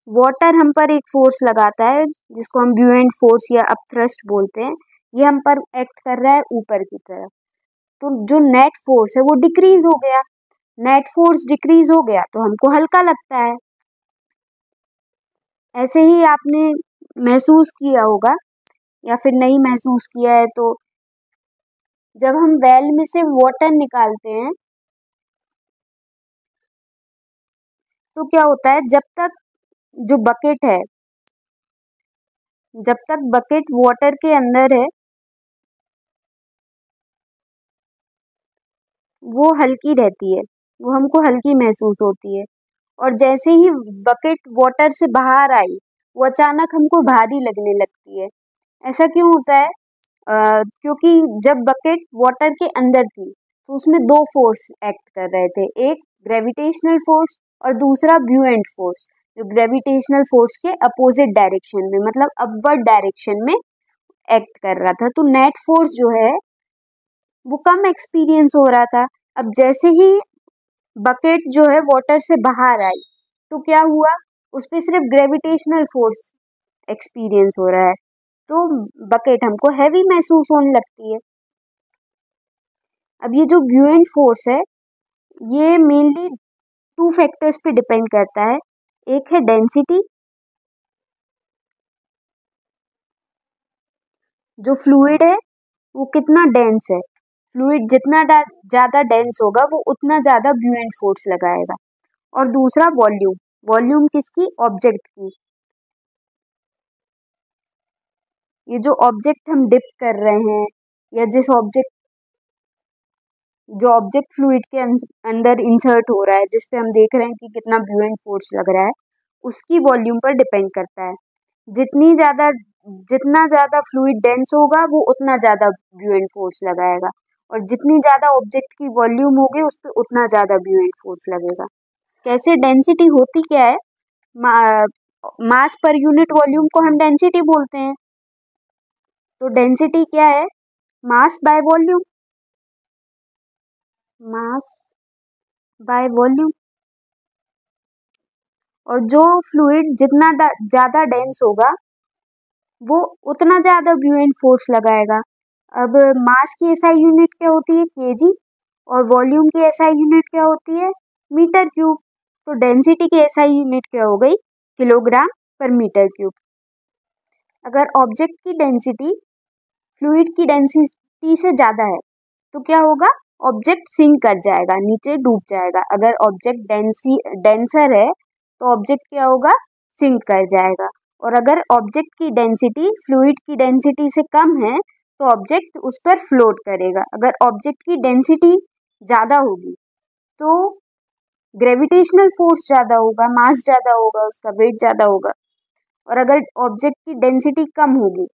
Speaker 2: वाटर हम पर एक फोर्स लगाता है जिसको हम ब्यूएंट फोर्स या अपथ्रस्ट बोलते हैं, ये हम पर एक्ट कर रहा है ऊपर की तरफ। तो जो नेट फोर्स है वो डिक्रीज हो गया, नेट फोर्स डिक्रीज हो गया तो हमको हल्का लगता है। ऐसे ही आपने महसूस किया होगा या फिर नहीं महसूस किया है तो जब हम वेल में से वाटर निकालते हैं तो क्या होता है, जब तक जो बकेट है, जब तक बकेट वाटर के अंदर है वो हल्की रहती है, वो हमको हल्की महसूस होती है। और जैसे ही बकेट वाटर से बाहर आई वो अचानक हमको भारी लगने लगती है। ऐसा क्यों होता है? क्योंकि जब बकेट वाटर के अंदर थी तो उसमें दो फोर्स एक्ट कर रहे थे, एक ग्रेविटेशनल फोर्स और दूसरा ब्यूएंट फोर्स, जो ग्रेविटेशनल फोर्स के अपोजिट डायरेक्शन में, मतलब अपवर्ड डायरेक्शन में एक्ट कर रहा था। तो नेट फोर्स जो है वो कम एक्सपीरियंस हो रहा था। अब जैसे ही बकेट जो है वाटर से बाहर आई तो क्या हुआ, उस पर सिर्फ ग्रेविटेशनल फोर्स एक्सपीरियंस हो रहा है तो बकेट हमको हैवी महसूस होने लगती है। अब ये जो ब्यूएंट फोर्स है ये मेनली 2 फैक्टर्स पे डिपेंड करता है। एक है डेंसिटी, जो फ्लूइड है वो कितना डेंस है। फ्लूइड जितना ज़्यादा डेंस होगा वो उतना ज़्यादा ब्यूएंट फोर्स लगाएगा। और दूसरा वॉल्यूम, वॉल्यूम किसकी, ऑब्जेक्ट की। ये जो ऑब्जेक्ट हम डिप कर रहे हैं या जो ऑब्जेक्ट फ्लूइड के अंदर इंसर्ट हो रहा है, जिस पे हम देख रहे हैं कि कितना ब्यूएंट फोर्स लग रहा है, उसकी वॉल्यूम पर डिपेंड करता है। जितना ज़्यादा फ्लूइड डेंस होगा वो उतना ज़्यादा ब्यूएंट फोर्स लगाएगा, और जितनी ज़्यादा ऑब्जेक्ट की वॉल्यूम होगी उस पर उतना ज़्यादा ब्यूएंट फोर्स लगेगा। कैसे, डेंसिटी होती क्या है, मास पर यूनिट वॉल्यूम को हम डेंसिटी बोलते हैं। तो डेंसिटी क्या है, mass by volume, mass by volume. और जो फ्लूइड जितना ज़्यादा डेंस होगा वो उतना ज़्यादा ब्यूएंट फोर्स लगाएगा। अब मास की एसआई यूनिट क्या होती है, केजी, और वॉल्यूम की एसआई यूनिट क्या होती है, मीटर क्यूब। तो डेंसिटी की एसआई यूनिट क्या हो गई, किलोग्राम पर मीटर क्यूब। अगर ऑब्जेक्ट की डेंसिटी फ्लूइड की डेंसिटी से ज़्यादा है तो क्या होगा, ऑब्जेक्ट सिंक कर जाएगा, नीचे डूब जाएगा। अगर ऑब्जेक्ट डेंसर है तो ऑब्जेक्ट क्या होगा, सिंक कर जाएगा। और अगर ऑब्जेक्ट की डेंसिटी फ्लूइड की डेंसिटी से कम है तो ऑब्जेक्ट उस पर फ्लोट करेगा। अगर ऑब्जेक्ट की डेंसिटी ज़्यादा होगी तो ग्रेविटेशनल फोर्स ज़्यादा होगा, मास ज़्यादा होगा, उसका वेट ज़्यादा होगा। और अगर ऑब्जेक्ट की डेंसिटी कम होगी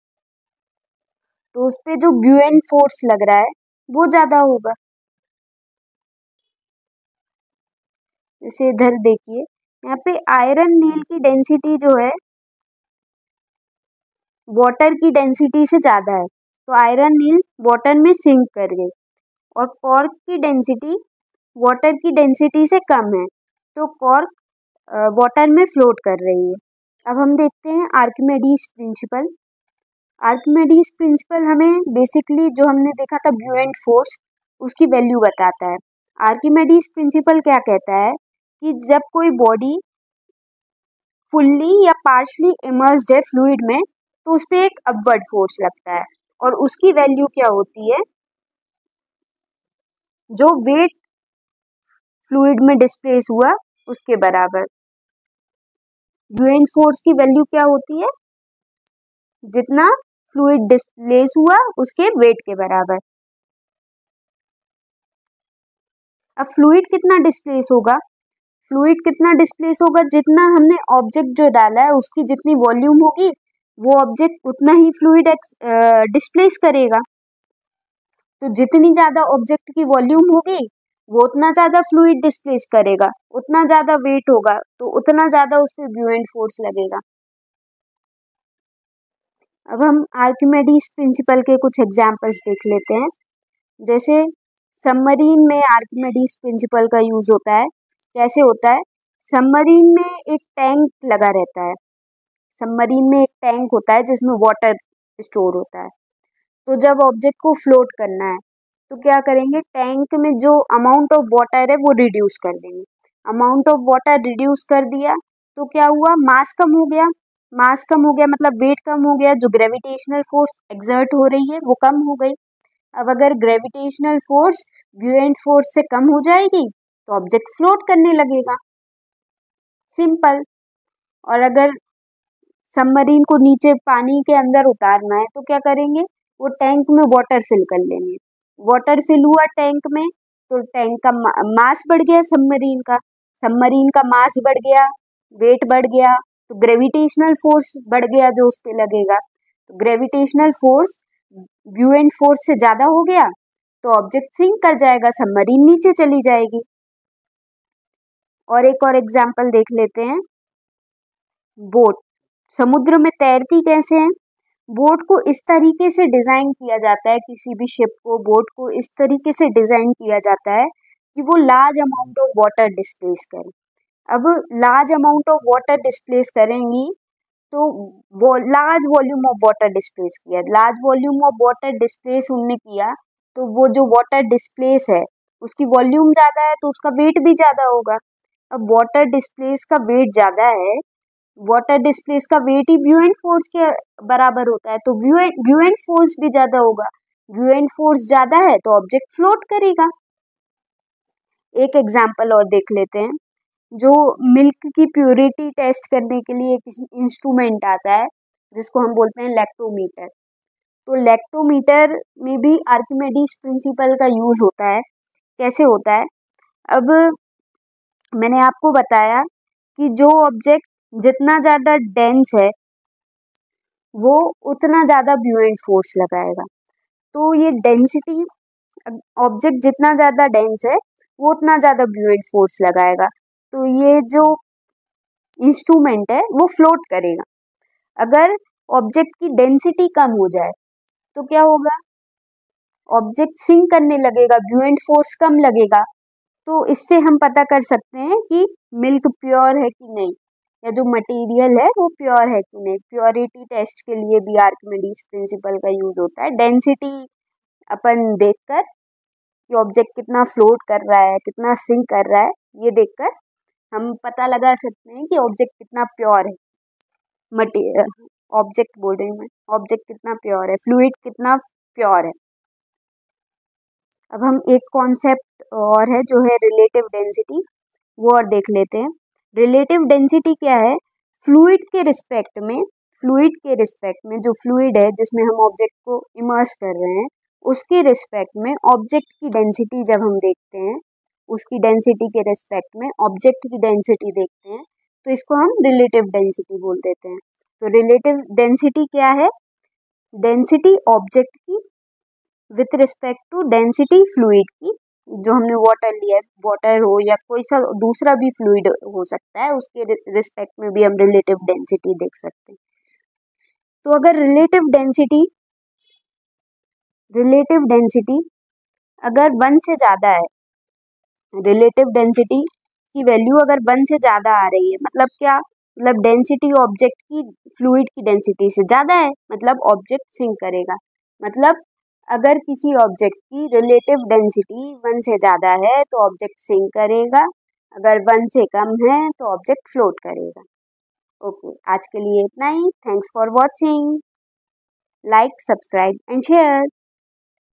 Speaker 2: तो उस पे जो ब्यूएंट फोर्स लग रहा है वो ज़्यादा होगा। जैसे इधर देखिए, यहाँ पे आयरन नील की डेंसिटी जो है वाटर की डेंसिटी से ज़्यादा है, तो आयरन नील वाटर में सिंक कर गई। और कॉर्क की डेंसिटी वाटर की डेंसिटी से कम है, तो कॉर्क वाटर में फ्लोट कर रही है। अब हम देखते हैं आर्किमेडीज प्रिंसिपल। आर्किमेडीज प्रिंसिपल हमें बेसिकली जो हमने देखा था ब्यूएंट फोर्स, उसकी वैल्यू बताता है। आर्किमेडीज प्रिंसिपल क्या कहता है कि जब कोई बॉडी फुल्ली या पार्शली इमर्स्ड है फ्लूइड में तो उस पर एक अपवर्ड फोर्स लगता है, और उसकी वैल्यू क्या होती है, जो वेट फ्लूइड में डिस्प्लेस हुआ उसके बराबर। ब्यूएंट फोर्स की वैल्यू क्या होती है, जितना फ्लूइड डिस्प्लेस हुआ उसके वेट के बराबर। अब फ्लूइड कितना डिस्प्लेस होगा, फ्लूइड कितना डिस्प्लेस होगा, जितना हमने ऑब्जेक्ट जो डाला है उसकी जितनी वॉल्यूम होगी वो ऑब्जेक्ट उतना ही फ्लूइड डिस्प्लेस करेगा। तो जितनी ज़्यादा ऑब्जेक्ट की वॉल्यूम होगी वो उतना ज़्यादा फ्लूइड डिस्प्लेस करेगा, उतना ज़्यादा वेट होगा तो उतना ज़्यादा उस पर ब्यूएंट फोर्स लगेगा। अब हम आर्किमेडीज प्रिंसिपल के कुछ एग्जांपल्स देख लेते हैं। जैसे सबमरीन में आर्किमेडीज प्रिंसिपल का यूज़ होता है। कैसे होता है, सबमरीन में एक टैंक लगा रहता है। सबमरीन में एक टैंक होता है जिसमें वाटर स्टोर होता है। तो जब ऑब्जेक्ट को फ्लोट करना है तो क्या करेंगे, टैंक में जो अमाउंट ऑफ वाटर है वो रिड्यूस कर देंगे। अमाउंट ऑफ वाटर रिड्यूस कर दिया तो क्या हुआ, मास कम हो गया। मास कम हो गया मतलब वेट कम हो गया, जो ग्रेविटेशनल फोर्स एक्सर्ट हो रही है वो कम हो गई। अब अगर ग्रेविटेशनल फोर्स ब्यूएंट फोर्स से कम हो जाएगी तो ऑब्जेक्ट फ्लोट करने लगेगा, सिंपल। और अगर सबमरीन को नीचे पानी के अंदर उतारना है तो क्या करेंगे, वो टैंक में वाटर फिल कर लेंगे। वाटर फिल हुआ टैंक में तो टैंक का मास बढ़ गया, सबमरीन का मास बढ़ गया, वेट बढ़ गया, तो ग्रेविटेशनल फोर्स बढ़ गया जो उस पे लगेगा। तो ग्रेविटेशनल फोर्स ब्यूएंट फोर्स से ज़्यादा हो गया तो ऑब्जेक्ट सिंक कर जाएगा, सबमरीन नीचे चली जाएगी। और एक और एग्जाम्पल देख लेते हैं, बोट समुद्र में तैरती कैसे है। बोट को इस तरीके से डिज़ाइन किया जाता है, किसी भी शिप को, बोट को इस तरीके से डिज़ाइन किया जाता है कि वो large amount of water displace करे। अब large amount of water displace करेंगी तो वो large volume of water displace किया, large volume of water displace उनने किया तो वो जो वाटर डिस्प्लेस है उसकी वॉल्यूम ज़्यादा है तो उसका वेट भी ज़्यादा होगा। अब वाटर डिस्प्लेस का वेट ज़्यादा है, वाटर डिस्प्लेस का वेट ही ब्यूएंट फोर्स के बराबर होता है, तो ब्यूएंट फोर्स भी ज़्यादा होगा। ब्यूएंट फोर्स ज़्यादा है तो ऑब्जेक्ट फ्लोट करेगा। एक एग्जाम्पल और देख लेते हैं। जो मिल्क की प्योरिटी टेस्ट करने के लिए एक इंस्ट्रूमेंट आता है जिसको हम बोलते हैं लैक्टोमीटर। तो लैक्टोमीटर में भी आर्किमेडीज प्रिंसिपल का यूज होता है। कैसे होता है? अब मैंने आपको बताया कि जो ऑब्जेक्ट जितना ज़्यादा डेंस है वो उतना ज़्यादा ब्यूएंट फोर्स लगाएगा। तो ये डेंसिटी, ऑब्जेक्ट जितना ज़्यादा डेंस है वो उतना ज़्यादा ब्यूएंट फोर्स लगाएगा। तो ये जो इंस्ट्रूमेंट है वो फ्लोट करेगा। अगर ऑब्जेक्ट की डेंसिटी कम हो जाए तो क्या होगा? ऑब्जेक्ट सिंक करने लगेगा, ब्यूएंट फोर्स कम लगेगा। तो इससे हम पता कर सकते हैं कि मिल्क प्योर है कि नहीं, या जो मटेरियल है वो प्योर है कि नहीं। प्योरिटी टेस्ट के लिए भी आर्किमिडीज प्रिंसिपल का यूज होता है। डेंसिटी अपन देखकर कि ऑब्जेक्ट कितना फ्लोट कर रहा है, कितना सिंक कर रहा है, ये देखकर हम पता लगा सकते हैं कि ऑब्जेक्ट कितना प्योर है। मटेरियल, ऑब्जेक्ट बोल रही हूँ मैं, ऑब्जेक्ट कितना प्योर है, फ्लूइड कितना प्योर है। अब हम एक कॉन्सेप्ट और है जो है रिलेटिव डेंसिटी, वो और देख लेते हैं। रिलेटिव डेंसिटी क्या है? फ्लूइड के रिस्पेक्ट में, फ्लूइड के रिस्पेक्ट में जो फ्लूइड है जिसमें हम ऑब्जेक्ट को इमर्स कर रहे हैं उसके रिस्पेक्ट में ऑब्जेक्ट की डेंसिटी जब हम देखते हैं, उसकी डेंसिटी के रिस्पेक्ट में ऑब्जेक्ट की डेंसिटी देखते हैं तो इसको हम रिलेटिव डेंसिटी बोल देते हैं। तो रिलेटिव डेंसिटी क्या है? डेंसिटी ऑब्जेक्ट की with respect to density fluid की। जो हमने वाटर लिया है, वाटर हो या कोई सा दूसरा भी फ्लूइड हो सकता है, उसके रिस्पेक्ट में भी हम रिलेटिव डेंसिटी देख सकते हैं। तो अगर रिलेटिव डेंसिटी अगर 1 से ज़्यादा है, रिलेटिव डेंसिटी की वैल्यू अगर 1 से ज़्यादा आ रही है, मतलब क्या? मतलब डेंसिटी ऑब्जेक्ट की फ्लूइड की डेंसिटी से ज़्यादा है, मतलब ऑब्जेक्ट सिंक करेगा। मतलब अगर किसी ऑब्जेक्ट की रिलेटिव डेंसिटी 1 से ज़्यादा है तो ऑब्जेक्ट सिंक करेगा, अगर 1 से कम है तो ऑब्जेक्ट फ्लोट करेगा। ओके, आज के लिए इतना ही। Thanks for watching. Like, subscribe and share.